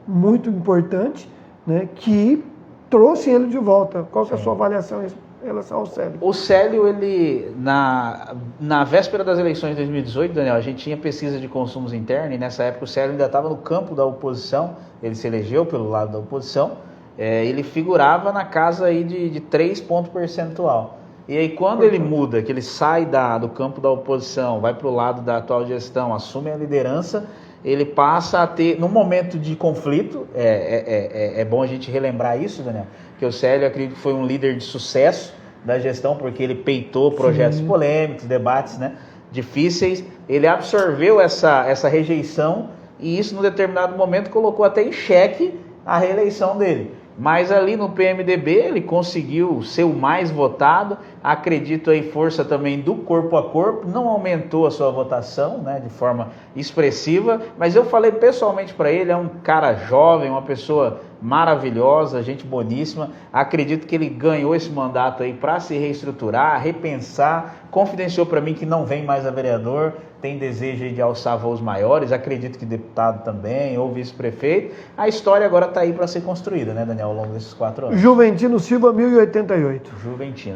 muito importante, né, que trouxe ele de volta. Qual que é a sua avaliação em relação ao Célio? O Célio, ele, na véspera das eleições de 2018, Daniel, a gente tinha pesquisa de consumos internos, e nessa época o Célio ainda estava no campo da oposição, ele se elegeu pelo lado da oposição, ele figurava na casa aí de 3 pontos percentual. E aí quando ele muda, que ele sai do campo da oposição, vai para o lado da atual gestão, assume a liderança, ele passa a ter, num momento de conflito, é bom a gente relembrar isso, Daniel, que o Célio, acredito que foi um líder de sucesso da gestão, porque ele peitou projetos polêmicos, debates, né, difíceis, ele absorveu essa rejeição, e isso, num determinado momento, colocou até em xeque a reeleição dele. Mas ali no PMDB ele conseguiu ser o mais votado, acredito aí força também do corpo a corpo, não aumentou a sua votação, né, de forma expressiva, mas eu falei pessoalmente para ele, é um cara jovem, uma pessoa maravilhosa, gente boníssima, acredito que ele ganhou esse mandato aí para se reestruturar, repensar, confidenciou para mim que não vem mais a vereador, tem desejo de alçar voos maiores, acredito que deputado também, ou vice-prefeito. A história agora está aí para ser construída, né, Daniel, ao longo desses 4 anos. Juventino Silva, 1088.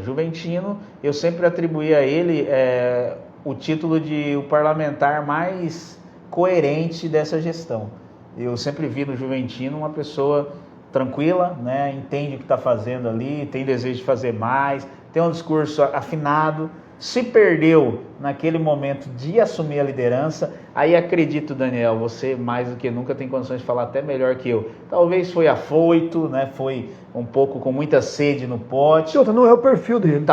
Juventino, eu sempre atribuí a ele o título de o parlamentar mais coerente dessa gestão. Eu sempre vi no Juventino uma pessoa tranquila, né, entende o que está fazendo ali, tem desejo de fazer mais, tem um discurso afinado, se perdeu naquele momento de assumir a liderança, aí acredito, Daniel, você mais do que nunca tem condições de falar até melhor que eu. Talvez foi afoito, né? Foi um pouco com muita sede no pote. Não é o perfil dele.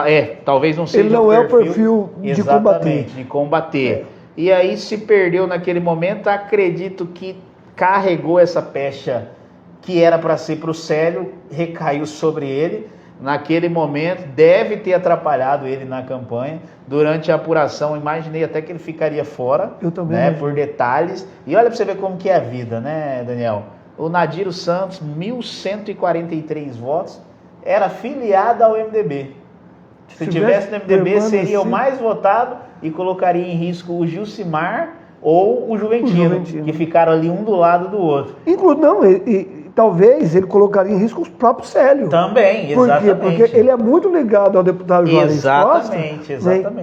Talvez não seja ele não é o perfil de combater. De combater. E aí se perdeu naquele momento, acredito que carregou essa pecha que era para ser para o Célio, recaiu sobre ele. Naquele momento, deve ter atrapalhado ele na campanha. Durante a apuração, imaginei até que ele ficaria fora, eu também, né, por detalhes. E olha para você ver como que é a vida, né, Daniel? O Nadiro Santos, 1.143 votos, era filiado ao MDB. Se tivesse no MDB, seria o mais votado e colocaria em risco o Gilcimar ou o Juventino, que ficaram ali um do lado do outro. Talvez ele colocaria em risco os próprios Célio. Também, exatamente. Por quê? Porque ele é muito ligado ao deputado Juarez Costa, né,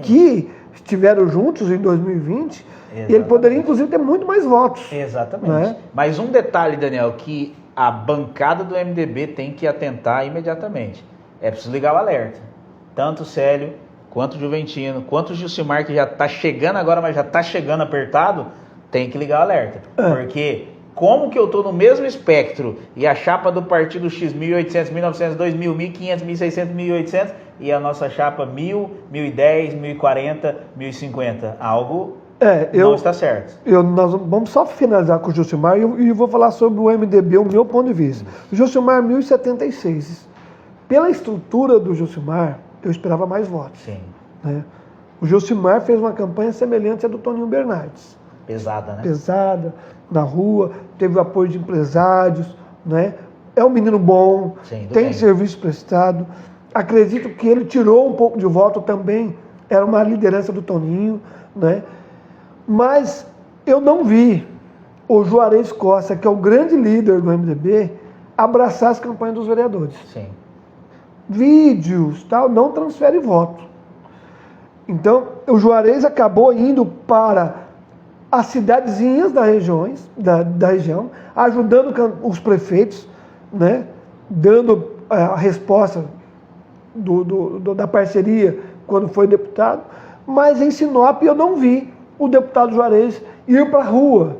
que estiveram juntos em 2020, e ele poderia, inclusive, ter muito mais votos. Exatamente. Né? Mas um detalhe, Daniel, que a bancada do MDB tem que atentar imediatamente. É preciso ligar o alerta. Tanto o Célio, quanto o Juventino, quanto o Gilcimar, que já está chegando agora, mas já está chegando apertado, tem que ligar o alerta. Porque... como que eu estou no mesmo espectro e a chapa do partido X 1.800, 1.900, 2.000, 1.500, 1.600, 1.800 e a nossa chapa 1.000, 1.010, 1.040, 1.050? Algo não está certo. Nós vamos só finalizar com o Gilcimar e vou falar sobre o MDB, o meu ponto de vista. O Gilcimar 1.076. Pela estrutura do Gilcimar, eu esperava mais votos. Sim. Né? O Gilcimar fez uma campanha semelhante à do Toninho Bernardes. Pesada, né? Pesada, na rua, teve o apoio de empresários, né? É um menino bom, tem serviço prestado. Acredito que ele tirou um pouco de voto também, era uma liderança do Toninho, né? Mas eu não vi o Juarez Costa, que é o grande líder do MDB, abraçar as campanhas dos vereadores. Sim. Vídeos, tal, não transfere voto. Então, o Juarez acabou indo para as cidadezinhas da região, ajudando os prefeitos, né, dando a resposta da parceria quando foi deputado, mas em Sinop eu não vi o deputado Juarez ir para a rua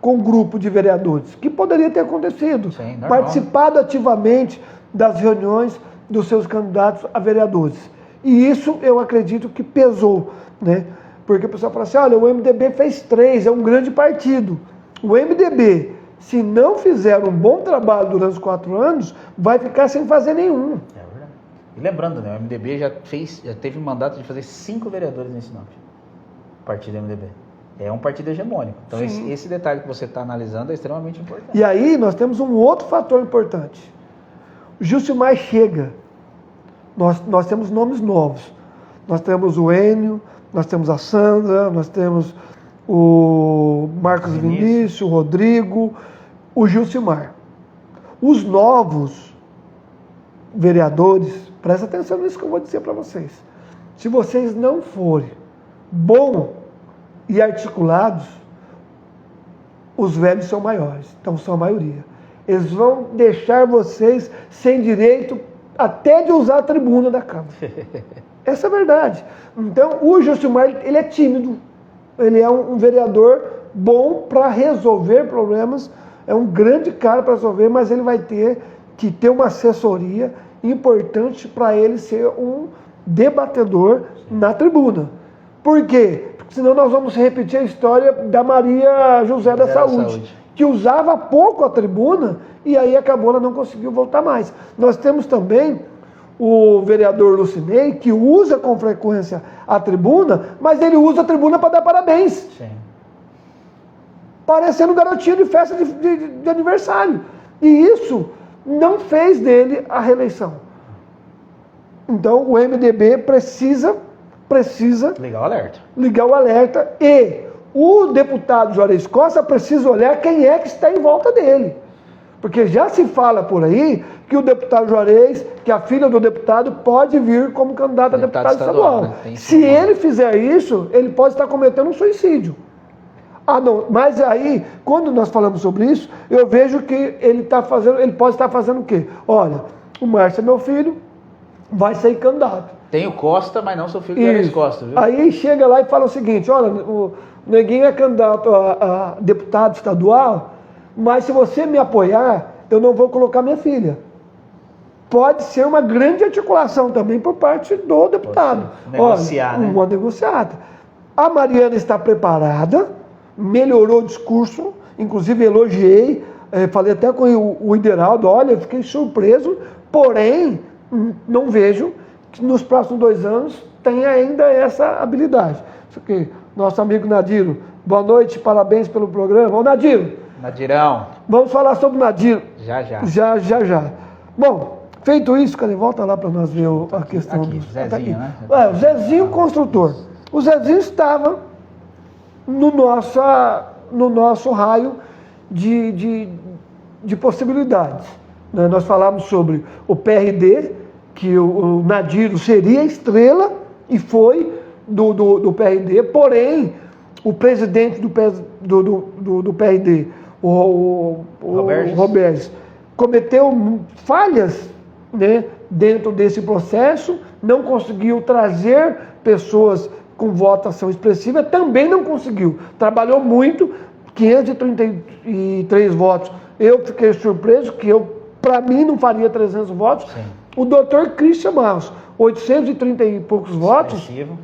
com um grupo de vereadores, que poderia ter acontecido, participado ativamente das reuniões dos seus candidatos a vereadores. E isso eu acredito que pesou, né? Porque o pessoal fala assim, olha, o MDB fez 3, é um grande partido. O MDB, se não fizer um bom trabalho durante os 4 anos, vai ficar sem fazer nenhum. É verdade. E lembrando, né, o MDB já teve mandato de fazer 5 vereadores nesse Sinop. O partido MDB. É um partido hegemônico. Então esse detalhe que você está analisando é extremamente importante. E aí nós temos um outro fator importante. O Gilcimar chega. Nós temos nomes novos. Nós temos o Enio, nós temos a Sandra, nós temos o Marcos Vinícius, o Rodrigo, o Gilcimar. Os novos vereadores, presta atenção nisso que eu vou dizer para vocês. Se vocês não forem bons e articulados, os velhos são maiores, então são a maioria. Eles vão deixar vocês sem direito até de usar a tribuna da Câmara. Essa é a verdade. Então, o Gilcimar, ele é tímido. Ele é um vereador bom para resolver problemas. É um grande cara para resolver, mas ele vai ter que ter uma assessoria importante para ele ser um debatedor na tribuna. Por quê? Porque senão nós vamos repetir a história da Maria José da Saúde, que usava pouco a tribuna e aí acabou, ela não conseguiu voltar mais. Nós temos também o vereador Lucinei, que usa com frequência a tribuna, mas ele usa a tribuna para dar parabéns. Sim. Parecendo garotinho de festa de aniversário. E isso não fez dele a reeleição. Então o MDB precisa ligar o alerta e o deputado Juarez Costa precisa olhar quem é que está em volta dele. Porque já se fala por aí que o deputado Juarez, que a filha do deputado pode vir como candidato a deputado estadual. Né? Se ele fizer isso, ele pode estar cometendo um suicídio. Ah, não, mas aí, quando nós falamos sobre isso, eu vejo que ele pode estar fazendo o quê? Olha, o Márcio é meu filho, vai sair candidato. Tem o Costa, mas não sou filho do Juarez Costa, viu? Aí chega lá e fala o seguinte, olha, o Neguinho é candidato a deputado estadual, mas se você me apoiar, eu não vou colocar minha filha. Pode ser uma grande articulação também por parte do deputado. Negociar, né? Uma negociada. A Mariana está preparada, melhorou o discurso, inclusive elogiei, falei até com o Ideraldo, olha, eu fiquei surpreso, porém, não vejo que nos próximos 2 anos tenha ainda essa habilidade. Isso aqui, nosso amigo Nadiro, boa noite, parabéns pelo programa. Ô Nadiro. Nadirão. Vamos falar sobre o Nadiro. Já. Bom, feito isso, cara, volta lá para nós ver a questão aqui, do Zezinho, né? O Zezinho construtor. O Zezinho estava no nosso raio de possibilidades. Né? Nós falamos sobre o PRD, que o Nadiro seria a estrela, e foi do PRD, porém, o presidente do PRD, o Roberges, cometeu falhas, né, dentro desse processo, não conseguiu trazer pessoas com votação expressiva, também não conseguiu. Trabalhou muito, 533 votos. Eu fiquei surpreso, que para mim, não faria 300 votos. Sim. O doutor Christian Marros, 830 e poucos votos. Expressivo.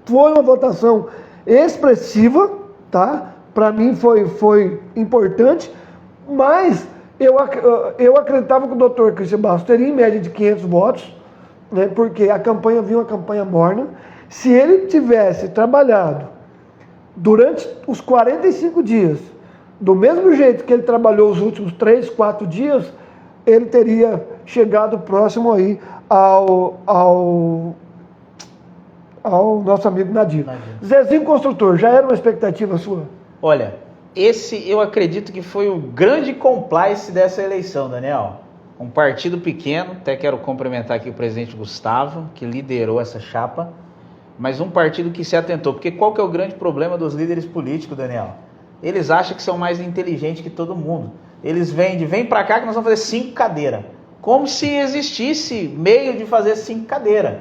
Foi uma votação expressiva, tá? Para mim foi importante, mas eu acreditava que o doutor Christian Marros teria em média de 500 votos, né? Porque a campanha vinha uma campanha morna. Se ele tivesse trabalhado durante os 45 dias, do mesmo jeito que ele trabalhou os últimos 3, 4 dias, ele teria chegado próximo aí ao nosso amigo Nadir. Zezinho Construtor, já era uma expectativa sua? Olha, esse eu acredito que foi o grande complice dessa eleição, Daniel. Um partido pequeno, até quero cumprimentar aqui o presidente Gustavo, que liderou essa chapa, mas um partido que se atentou, porque qual que é o grande problema dos líderes políticos, Daniel? Eles acham que são mais inteligentes que todo mundo. Eles vem pra cá que nós vamos fazer 5 cadeiras. Como se existisse meio de fazer 5 cadeiras.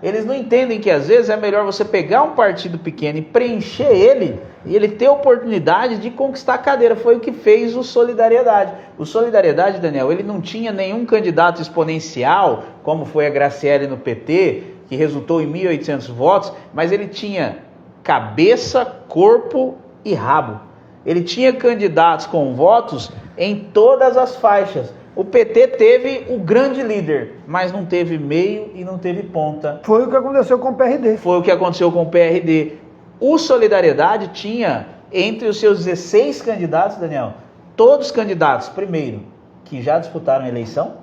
Eles não entendem que às vezes é melhor você pegar um partido pequeno e preencher ele, e ele ter a oportunidade de conquistar a cadeira. Foi o que fez o Solidariedade. O Solidariedade, Daniel, ele não tinha nenhum candidato exponencial, como foi a Graciele no PT, que resultou em 1.800 votos, mas ele tinha cabeça, corpo e rabo. Ele tinha candidatos com votos em todas as faixas. O PT teve o grande líder, mas não teve meio e não teve ponta. Foi o que aconteceu com o PRD. Foi o que aconteceu com o PRD. O Solidariedade tinha, entre os seus 16 candidatos, Daniel, todos candidatos, primeiro, que já disputaram a eleição.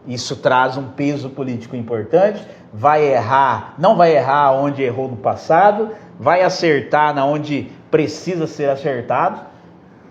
Isso traz um peso político importante. Vai errar, não vai errar onde errou no passado, vai acertar na onde precisa ser acertado.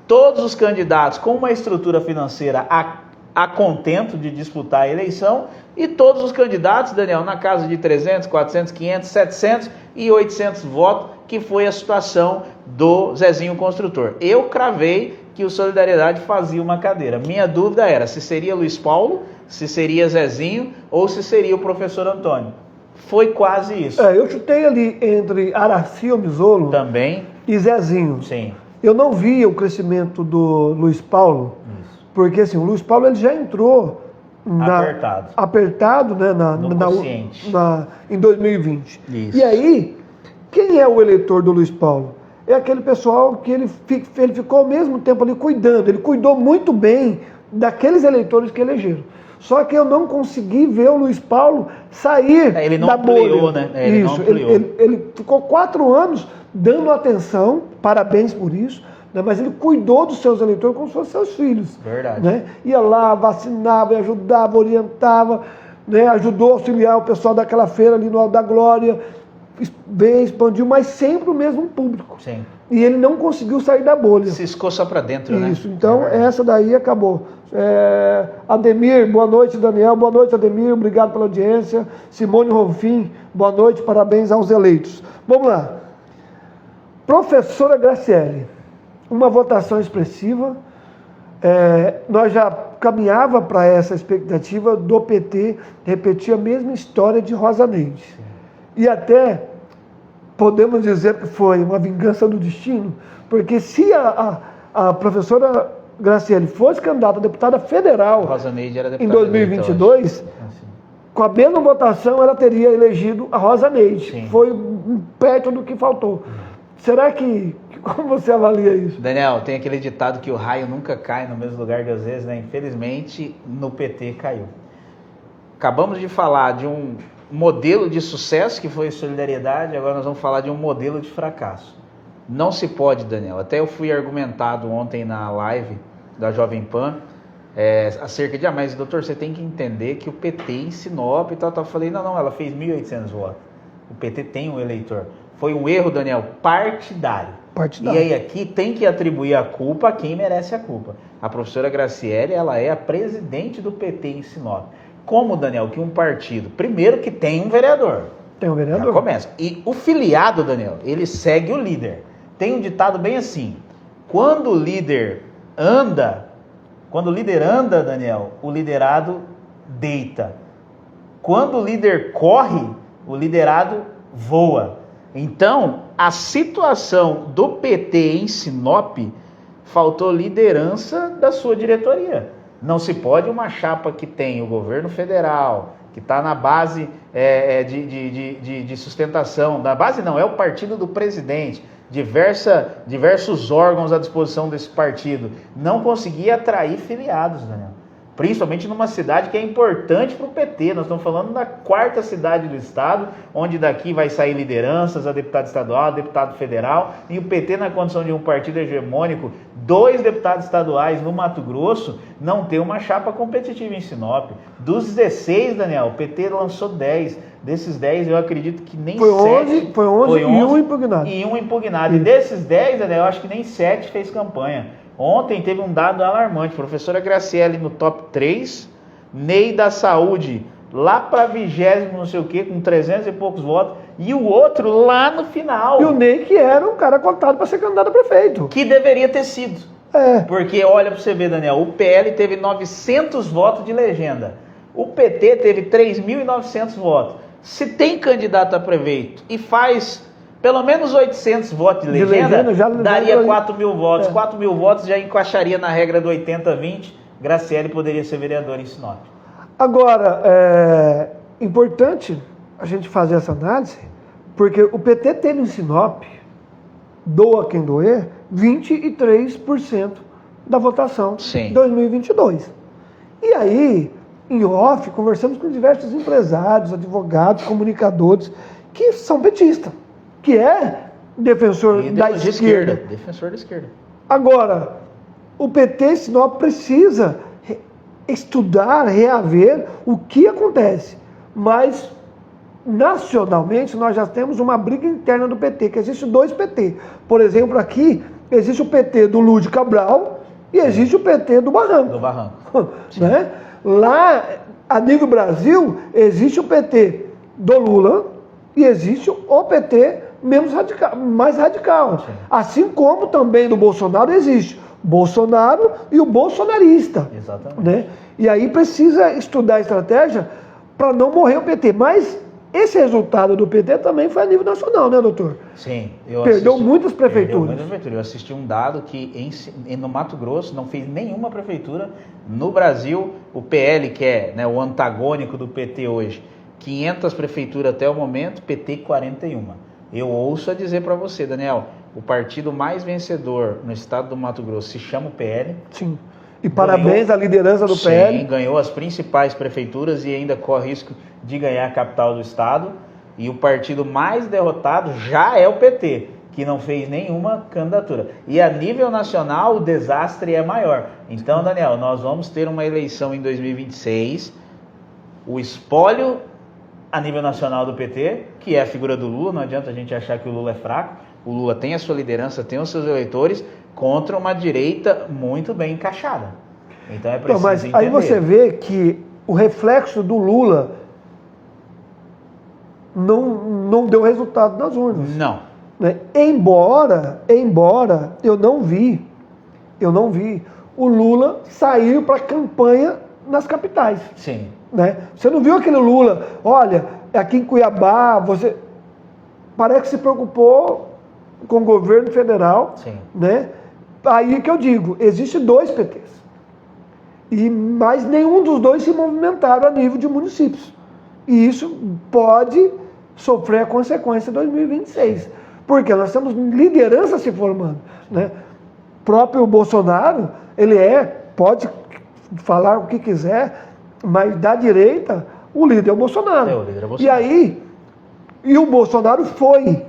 Todos os candidatos com uma estrutura financeira a contento de disputar a eleição, e todos os candidatos, Daniel, na casa de 300, 400, 500, 700 e 800 votos, que foi a situação do Zezinho Construtor. Eu cravei que o Solidariedade fazia uma cadeira. Minha dúvida era se seria Luiz Paulo, se seria Zezinho ou se seria o professor Antônio. Foi quase isso. Eu chutei ali entre Araci Mizolo também e Zezinho. Sim. Eu não via o crescimento do Luiz Paulo, porque assim, o Luiz Paulo ele já entrou apertado, né, em 2020. Isso. E aí, quem é o eleitor do Luiz Paulo? é aquele pessoal que ele ficou ao mesmo tempo ali cuidando, ele cuidou muito bem daqueles eleitores que elegeram. Só que eu não consegui ver o Luiz Paulo sair ele não da ampliou, bolha. né? Ele isso, não ampliou. Ele ficou 4 anos dando atenção, parabéns por isso, né? Mas ele cuidou dos seus eleitores como se fossem seus filhos. Verdade. Né? Ia lá, vacinava, ajudava, orientava, né? Ajudou a auxiliar o pessoal daquela feira ali no Alto da Glória, veio, expandiu, mas sempre o mesmo público. Sim. E ele não conseguiu sair da bolha. Ciscou só para dentro, né? Isso, então essa daí acabou. Ademir, boa noite, Daniel, boa noite, Ademir, obrigado pela audiência. Simone Ronfim, boa noite, parabéns aos eleitos. Vamos lá. Professora Graciele, uma votação expressiva. Nós já caminhava para essa expectativa do PT repetir a mesma história de Rosa Neide. E até podemos dizer que foi uma vingança do destino, porque se a professora Graciele fosse candidata a deputada federal Rosa Neide era em 2022, com a mesma votação ela teria elegido a Rosa Neide. Sim. Foi perto do que faltou. Será que... Como você avalia isso? Daniel, tem aquele ditado que o raio nunca cai no mesmo lugar que às vezes, né? Infelizmente, no PT caiu. Acabamos de falar de um modelo de sucesso que foi Solidariedade, agora nós vamos falar de um modelo de fracasso. Não se pode, Daniel. Até eu fui argumentado ontem na live da Jovem Pan acerca de, mas doutor, você tem que entender que o PT em Sinop e tal. Eu falei, não, ela fez 1.800 votos. O PT tem um eleitor. Foi um erro, Daniel, partidário. E aí aqui tem que atribuir a culpa a quem merece a culpa. A professora Graciele, ela é a presidente do PT em Sinop. Como, Daniel, que um partido, primeiro que tem um vereador. Tem um vereador. Já começa. E o filiado, Daniel, ele segue o líder. Tem um ditado bem assim, quando o líder anda, Daniel, o liderado deita. Quando o líder corre, o liderado voa. Então, a situação do PT em Sinop, faltou liderança da sua diretoria. Não se pode uma chapa que tem o governo federal, que está na base de sustentação, na base não, é o partido do presidente, diversos órgãos à disposição desse partido, não conseguia atrair filiados, Daniel. Principalmente numa cidade que é importante para o PT. Nós estamos falando da 4ª cidade do estado, onde daqui vai sair lideranças, a deputado estadual, a deputado federal, e o PT, na condição de um partido hegemônico, 2 deputados estaduais no Mato Grosso, não tem uma chapa competitiva em Sinop. Dos 16, Daniel, o PT lançou 10. Desses 10, eu acredito que nem 7... Foi 11 e um impugnado. E um impugnado. E desses 10, Daniel, eu acho que nem 7 fez campanha. Ontem teve um dado alarmante, professora Graciele no top 3, Ney da Saúde lá para 20º, não sei o que, com 300 e poucos votos, e o outro lá no final. E o Ney que era um cara cotado para ser candidato a prefeito. Que deveria ter sido. Porque olha para você ver, Daniel, o PL teve 900 votos de legenda, o PT teve 3.900 votos. Se tem candidato a prefeito e faz... pelo menos 800 votos de legenda daria 4.000 votos. 4.000 votos já encaixaria na regra do 80-20. Graciele poderia ser vereador em Sinop. Agora, é importante a gente fazer essa análise, porque o PT teve em Sinop, doa quem doer, 23% da votação em 2022. E aí, em off, conversamos com diversos empresários, advogados, comunicadores, que são petistas, que é defensor da esquerda. Defensor da esquerda. Agora, o PT Sinop precisa estudar, reaver o que acontece. Mas, nacionalmente, nós já temos uma briga interna do PT, que existe 2 PT. Por exemplo, aqui, existe o PT do Lúdio Cabral e existe o PT do Barranco. Do Barranco. Né? Lá, a nível Brasil, existe o PT do Lula e existe o PT mais radical. Sim. Assim como também do Bolsonaro existe Bolsonaro e o bolsonarista. Exatamente. Né? E aí precisa estudar a estratégia para não morrer o PT. Mas esse resultado do PT também foi a nível nacional, né, doutor? Sim. Perdeu muitas prefeituras. Eu assisti um dado que no Mato Grosso não fez nenhuma prefeitura. No Brasil, o PL, que é, né, o antagônico do PT hoje, 500 prefeituras até o momento, PT 41. Eu ouço a dizer para você, Daniel, o partido mais vencedor no estado do Mato Grosso se chama o PL. Sim. E parabéns à liderança do PL. Sim, ganhou as principais prefeituras e ainda corre risco de ganhar a capital do estado. E o partido mais derrotado já é o PT, que não fez nenhuma candidatura. E a nível nacional o desastre é maior. Então, Daniel, nós vamos ter uma eleição em 2026, o espólio a nível nacional do PT, que é a figura do Lula. Não adianta a gente achar que o Lula é fraco. O Lula tem a sua liderança, tem os seus eleitores, contra uma direita muito bem encaixada. Então é preciso mas entender. aí você vê que o reflexo do Lula não deu resultado nas urnas. Não. Né? Embora eu não vi o Lula sair para campanha nas capitais. Sim. Né? Você não viu aquele Lula, olha, aqui em Cuiabá, você parece que se preocupou com o governo federal. Sim. Né? Aí que eu digo, existe 2 PTs. Mas nenhum dos 2 se movimentaram a nível de municípios. E isso pode sofrer a consequência em 2026. Porque nós temos liderança se formando. Né? O próprio Bolsonaro, pode falar o que quiser, mas da direita, o líder é o Bolsonaro. O líder é o Bolsonaro. E o Bolsonaro foi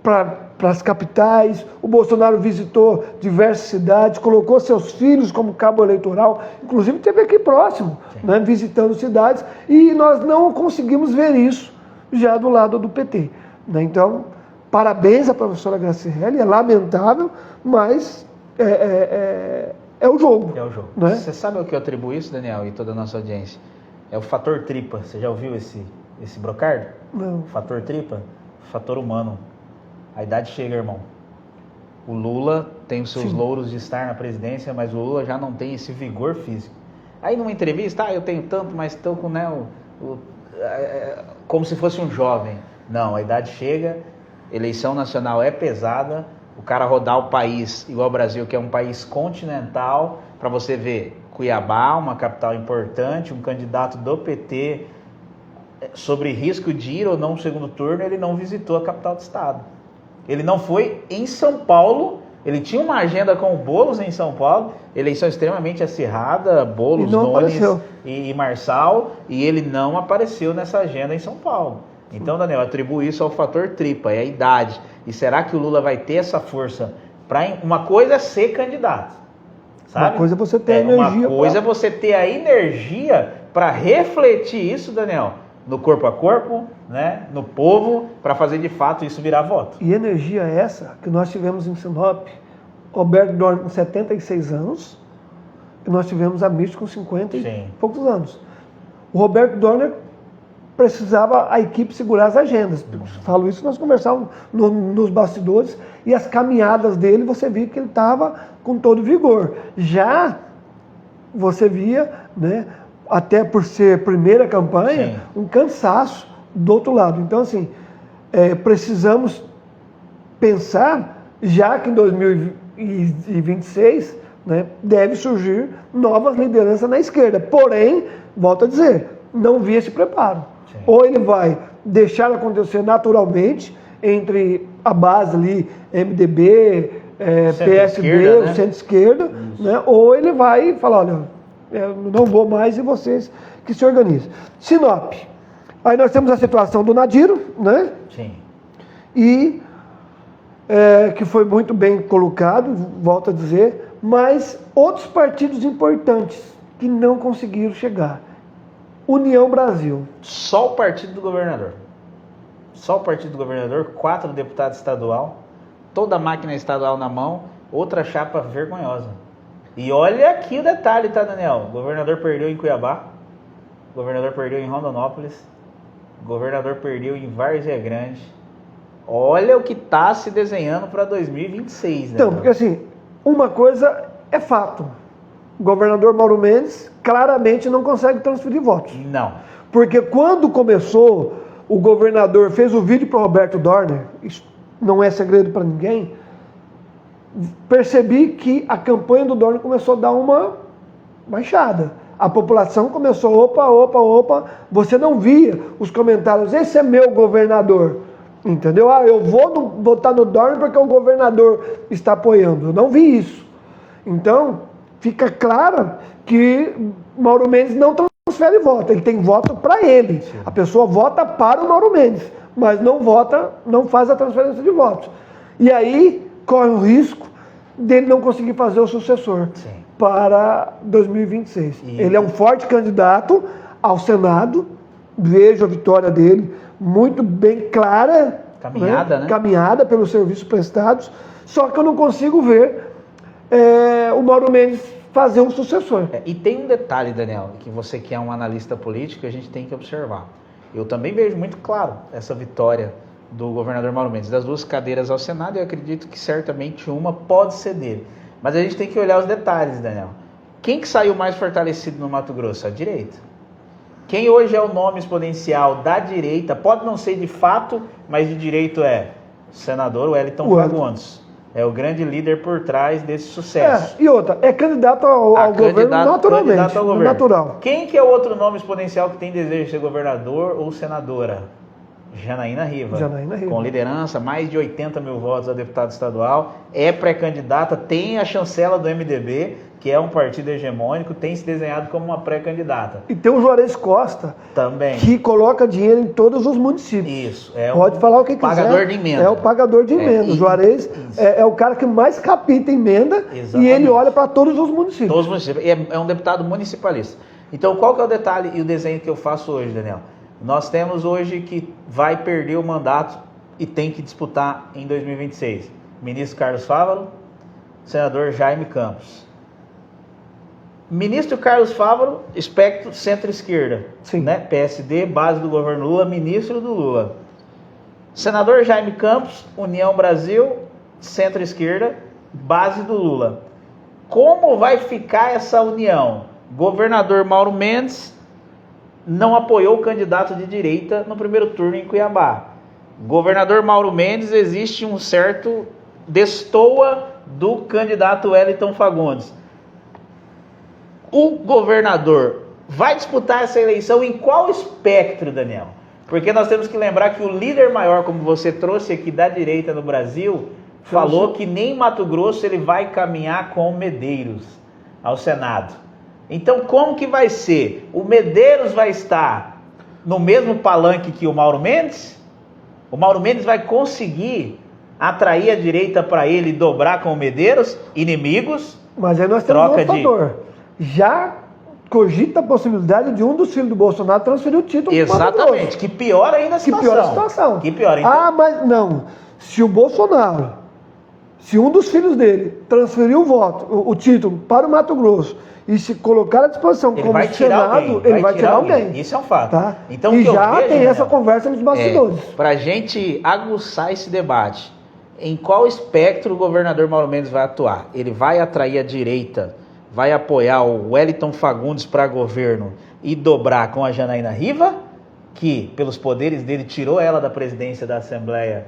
para as capitais, o Bolsonaro visitou diversas cidades, colocou seus filhos como cabo eleitoral, inclusive esteve aqui próximo, né, visitando cidades, e nós não conseguimos ver isso já do lado do PT. Né? Então, parabéns à professora Graciele, é lamentável, mas é o jogo. É o jogo. Né? Você sabe ao que eu atribuo isso, Daniel, e toda a nossa audiência? É o fator tripa. Você já ouviu esse brocardo? Não. Fator tripa? Fator humano. A idade chega, irmão. O Lula tem os seus louros de estar na presidência, mas o Lula já não tem esse vigor físico. Aí numa entrevista, eu tenho tanto, mas estou com, né, como se fosse um jovem. Não, a idade chega, eleição nacional é pesada, o cara rodar o país igual ao Brasil, que é um país continental, para você ver Cuiabá, uma capital importante, um candidato do PT, sobre risco de ir ou não no segundo turno, ele não visitou a capital do estado. Ele não foi em São Paulo, ele tinha uma agenda com o Boulos em São Paulo, eleição extremamente acirrada, Boulos, Nunes e Marçal, e ele não apareceu nessa agenda em São Paulo. Então, Daniel, atribuo isso ao fator tripa, é a idade. E será que o Lula vai ter essa força? Uma coisa é ser candidato, sabe? Uma coisa é você ter a energia. Uma coisa é você ter a energia para refletir isso, Daniel, no corpo a corpo, né, no povo, para fazer de fato isso virar voto. E energia essa que nós tivemos em Sinop, Roberto Dorner com 76 anos, e nós tivemos a Mirth com 50 e poucos anos. O Roberto Dorner precisava a equipe segurar as agendas. Falo isso, nós conversávamos nos bastidores, e as caminhadas dele, você via que ele estava com todo vigor. Já você via, né, até por ser primeira campanha, um cansaço do outro lado. Então, assim, precisamos pensar, já que em 2026, né, deve surgir novas lideranças na esquerda. Porém, volto a dizer, não vi esse preparo. Ou ele vai deixar acontecer naturalmente entre a base ali, MDB, PSD, o centro-esquerda, né? Ou ele vai falar, olha, eu não vou mais, e vocês que se organizem. Sinop. Aí nós temos a situação do Nadiro, né? Sim. E que foi muito bem colocado, volto a dizer, mas outros partidos importantes que não conseguiram chegar. União Brasil. Só o partido do governador. Só o partido do governador, 4 deputados estadual, toda a máquina estadual na mão, outra chapa vergonhosa. E olha aqui o detalhe, tá, Daniel? O governador perdeu em Cuiabá, o governador perdeu em Rondonópolis, o governador perdeu em Várzea Grande. Olha o que está se desenhando para 2026, né? Então, porque assim, uma coisa é fato. O governador Mauro Mendes claramente não consegue transferir votos. Não. Porque quando começou, o governador fez o vídeo para o Roberto Dorner, isso não é segredo para ninguém, percebi que a campanha do Dorner começou a dar uma baixada. A população começou, opa, você não via os comentários, esse é meu governador. Entendeu? Eu vou votar no Dória porque o governador está apoiando. Eu não vi isso. Então, fica claro que Mauro Mendes não transfere voto. Ele tem voto para ele. Sim. A pessoa vota para o Mauro Mendes, mas não faz a transferência de votos. E aí, corre o risco dele não conseguir fazer o sucessor. Sim. Para 2026. Ele é um forte candidato ao Senado. Vejo a vitória dele muito bem clara, caminhada, né? Caminhada pelos serviços prestados, só que eu não consigo ver o Mauro Mendes fazer um sucessor. E tem um detalhe, Daniel, que você que é um analista político, a gente tem que observar. Eu também vejo muito claro essa vitória do governador Mauro Mendes, das 2 cadeiras ao Senado, eu acredito que certamente uma pode ser dele. Mas a gente tem que olhar os detalhes, Daniel. Quem que saiu mais fortalecido no Mato Grosso? A direita. Quem hoje é o nome exponencial da direita, pode não ser de fato, mas de direito é o senador Wellington Fagundes. É o grande líder por trás desse sucesso. E outra, é candidato ao governo naturalmente. Candidato ao governo. Natural. Quem que é o outro nome exponencial que tem desejo de ser governador ou senadora? Janaína Riva. Com liderança, mais de 80 mil votos a deputado estadual, é pré-candidata, tem a chancela do MDB, que é um partido hegemônico, tem se desenhado como uma pré-candidata. E tem o Juarez Costa, também, que coloca dinheiro em todos os municípios. Isso. Pode falar o que quiser. Pagador de emenda. É o pagador de emenda. O Juarez é o cara que mais capita emenda. Exatamente. E ele olha para todos os municípios. Todos os municípios. É um deputado municipalista. Então, qual que é o detalhe e o desenho que eu faço hoje, Daniel? Nós temos hoje que vai perder o mandato e tem que disputar em 2026. Ministro Carlos Fávaro, senador Jaime Campos. Ministro Carlos Fávaro, espectro centro-esquerda, né? PSD, base do governo Lula, ministro do Lula. Senador Jaime Campos, União Brasil, centro-esquerda, base do Lula. Como vai ficar essa união? Governador Mauro Mendes não apoiou o candidato de direita no primeiro turno em Cuiabá. Governador Mauro Mendes, existe um certo destoa do candidato Wellington Fagundes. O governador vai disputar essa eleição em qual espectro, Daniel? Porque nós temos que lembrar que o líder maior, como você trouxe aqui da direita no Brasil, falou que nem Mato Grosso ele vai caminhar com Medeiros ao Senado. Então, como que vai ser? O Medeiros vai estar no mesmo palanque que o Mauro Mendes? O Mauro Mendes vai conseguir atrair a direita para ele e dobrar com o Medeiros? Inimigos? Mas aí nós temos um fator. Já cogita a possibilidade de um dos filhos do Bolsonaro transferir o título. Exatamente, que piora ainda a situação. Que piora a situação. Que piora, então. Mas não. Se o Bolsonaro, se um dos filhos dele transferir o título para o Mato Grosso e se colocar à disposição ele como Senado, ele vai tirar alguém. Isso é um fato. Tá? Então, e já tem essa conversa nos bastidores. Para a gente aguçar esse debate, em qual espectro o governador Mauro Mendes vai atuar? Ele vai atrair a direita, vai apoiar o Wellington Fagundes para governo e dobrar com a Janaína Riva, que pelos poderes dele tirou ela da presidência da Assembleia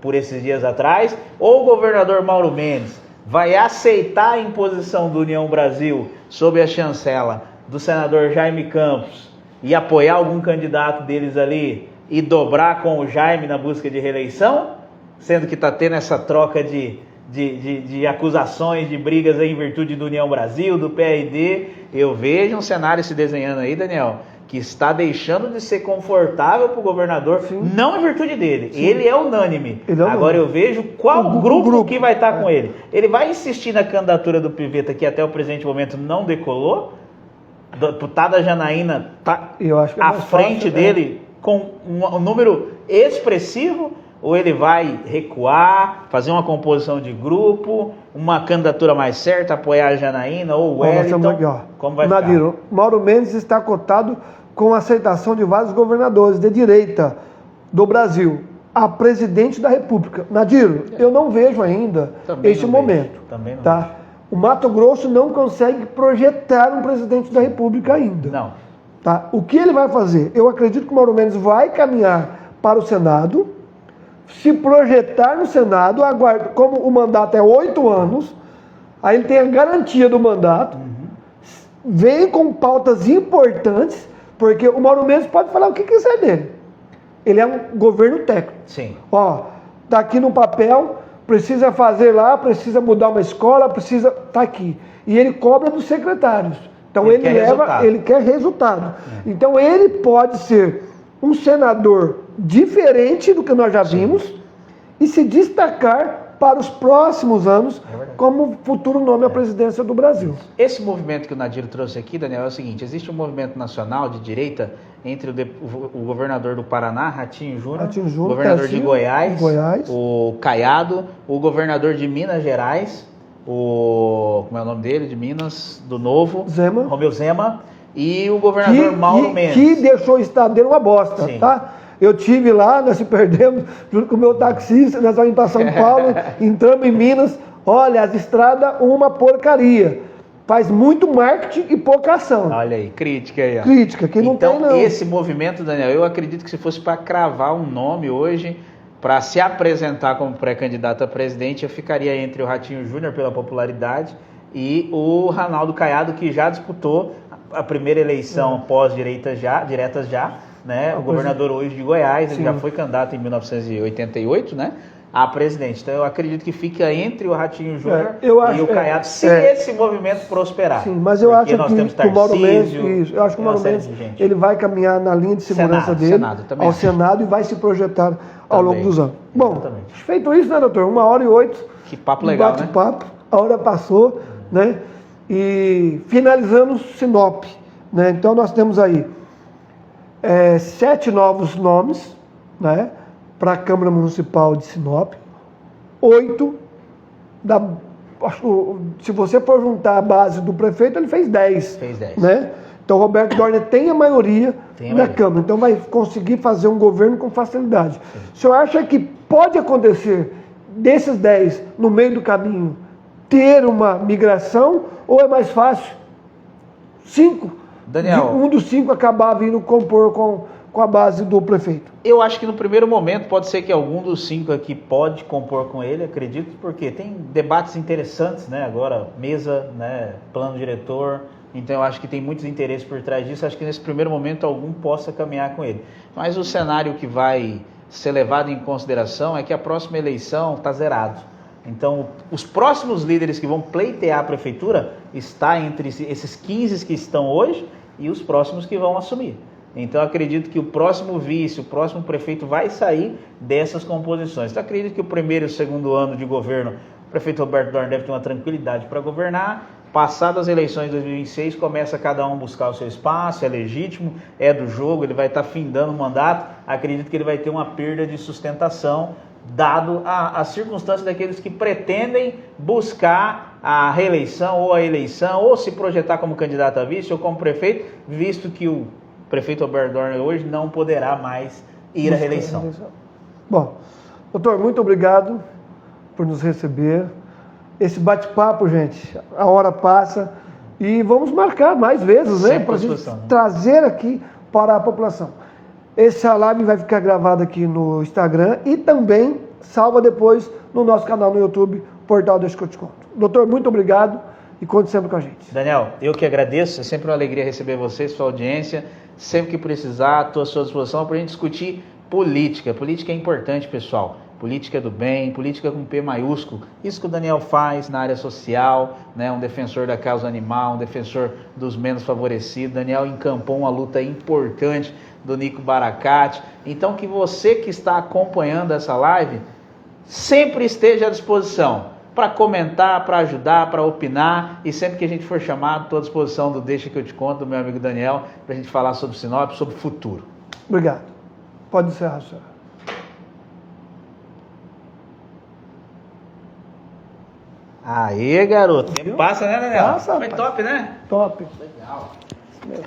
por esses dias atrás, ou o governador Mauro Mendes vai aceitar a imposição do União Brasil sob a chancela do senador Jaime Campos e apoiar algum candidato deles ali e dobrar com o Jaime na busca de reeleição, sendo que está tendo essa troca de acusações, de brigas aí em virtude do União Brasil, do PRD. Eu vejo um cenário se desenhando aí, Daniel, que está deixando de ser confortável para o governador, não em virtude dele. Sim. Ele é unânime. Agora eu vejo qual grupo que vai estar com ele. Ele vai insistir na candidatura do Piveta, que até o presente momento não decolou. Deputada Janaína está à frente dele com um número expressivo. Ou ele vai recuar, fazer uma composição de grupo, uma candidatura mais certa, apoiar a Janaína ou o Wellington? Aqui, como vai Nadiro, ficar? Mauro Mendes está cotado com a aceitação de vários governadores de direita do Brasil a presidente da República. Nadiro, eu não vejo ainda este momento. Também não tá? O Mato Grosso não consegue projetar um presidente da República ainda. Não. Tá? O que ele vai fazer? Eu acredito que o Mauro Mendes vai caminhar para o Senado, se projetar no Senado, aguarda, como o mandato é 8 anos, aí ele tem a garantia do mandato, vem com pautas importantes, porque o Mauro Mendes pode falar o que quiser dele. Ele é um governo técnico. Sim. Ó, tá aqui no papel, precisa fazer lá, precisa mudar uma escola, precisa... Tá aqui. E ele cobra dos secretários. Então ele quer leva, resultado. ele quer resultado. Então ele pode ser um senador diferente do que nós já vimos e se destacar para os próximos anos como futuro nome à presidência do Brasil. Esse movimento que o Nadir trouxe aqui, Daniel, é o seguinte: existe um movimento nacional de direita entre o governador do Paraná, Ratinho Júnior, o governador de Goiás, o Caiado, o governador de Minas Gerais, como é o nome dele, de Minas, do Novo, Zema. Romeu Zema, e o governador Mauro Mendes. Que deixou o estado dele uma bosta, Sim. tá? Eu tive lá, nós se perdemos, junto com o meu taxista, nós vamos para São Paulo, entramos em Minas, olha, as estradas, uma porcaria. Faz muito marketing e pouca ação. Olha aí, crítica aí. Ó. Crítica, que não então, tem não. Esse movimento, Daniel, eu acredito que se fosse para cravar um nome hoje, para se apresentar como pré-candidato a presidente, eu ficaria entre o Ratinho Júnior pela popularidade e o Ranaldo Caiado, que já disputou a primeira eleição pós-diretas já, né? O governador hoje de Goiás, ele já foi candidato em 1988, né? A presidente. Então eu acredito que fica entre o Ratinho Júnior e o Caiado, se esse movimento prosperar. Sim, mas eu acho que o Mauro Mendes, eu acho que o Mauro Mendes, ele vai caminhar na linha de segurança dele ao Senado e vai se projetar ao longo dos anos. Bom, feito isso, né, doutor? 1h08. Que papo legal, né? Bate-papo, a hora passou, né? E finalizamos Sinop, né? Então nós temos aí 7 novos nomes, né? Para a Câmara Municipal de Sinop, 8 se você for juntar a base do prefeito, ele fez 10. Fez 10. Né? Então o Roberto Dorner tem a maioria na Câmara, então vai conseguir fazer um governo com facilidade. Sim. O senhor acha que pode acontecer desses 10, no meio do caminho, ter uma migração, ou é mais fácil 5? Daniel, um dos 5 acabar vindo compor com a base do prefeito? Eu acho que no primeiro momento pode ser que algum dos 5 aqui pode compor com ele, acredito, porque tem debates interessantes, né? Agora, mesa, né? Plano diretor, então eu acho que tem muitos interesses por trás disso, acho que nesse primeiro momento algum possa caminhar com ele. Mas o cenário que vai ser levado em consideração é que a próxima eleição está zerado. Então, os próximos líderes que vão pleitear a prefeitura está entre esses 15 que estão hoje e os próximos que vão assumir. Então, acredito que o próximo vice, o próximo prefeito vai sair dessas composições. Então, acredito que o primeiro e o segundo ano de governo, o prefeito Roberto Dorner deve ter uma tranquilidade para governar. Passadas as eleições de 2026, começa cada um buscar o seu espaço, é legítimo, é do jogo, ele vai estar findando o mandato. Acredito que ele vai ter uma perda de sustentação, dado a circunstância daqueles que pretendem buscar a reeleição ou a eleição, ou se projetar como candidato a vice ou como prefeito, visto que o prefeito Roberto Dorner hoje não poderá mais ir à reeleição. Bom, doutor, muito obrigado por nos receber. Esse bate-papo, gente, a hora passa e vamos marcar mais vezes, né? Para a gente trazer aqui para a população. Essa live vai ficar gravada aqui no Instagram e também salva depois no nosso canal no YouTube, Portal Deixa que eu te conto. Doutor, muito obrigado e conte sempre com a gente. Daniel, eu que agradeço, é sempre uma alegria receber vocês, sua audiência. Sempre que precisar, estou à sua disposição para a gente discutir política. Política é importante, pessoal. Política é do bem, política com P maiúsculo. Isso que o Daniel faz na área social, né? Um defensor da causa animal, um defensor dos menos favorecidos. Daniel encampou uma luta importante do Nico Baracate. Então, que você que está acompanhando essa live sempre esteja à disposição para comentar, para ajudar, para opinar, e sempre que a gente for chamado, estou à disposição do Deixa que eu te conto, do meu amigo Daniel, para a gente falar sobre Sinop, sobre o futuro. Obrigado. Pode encerrar, senhor. Aê, garoto. Tempo passa, né, Daniel? Passa, foi top, né? Top. Legal. Isso mesmo.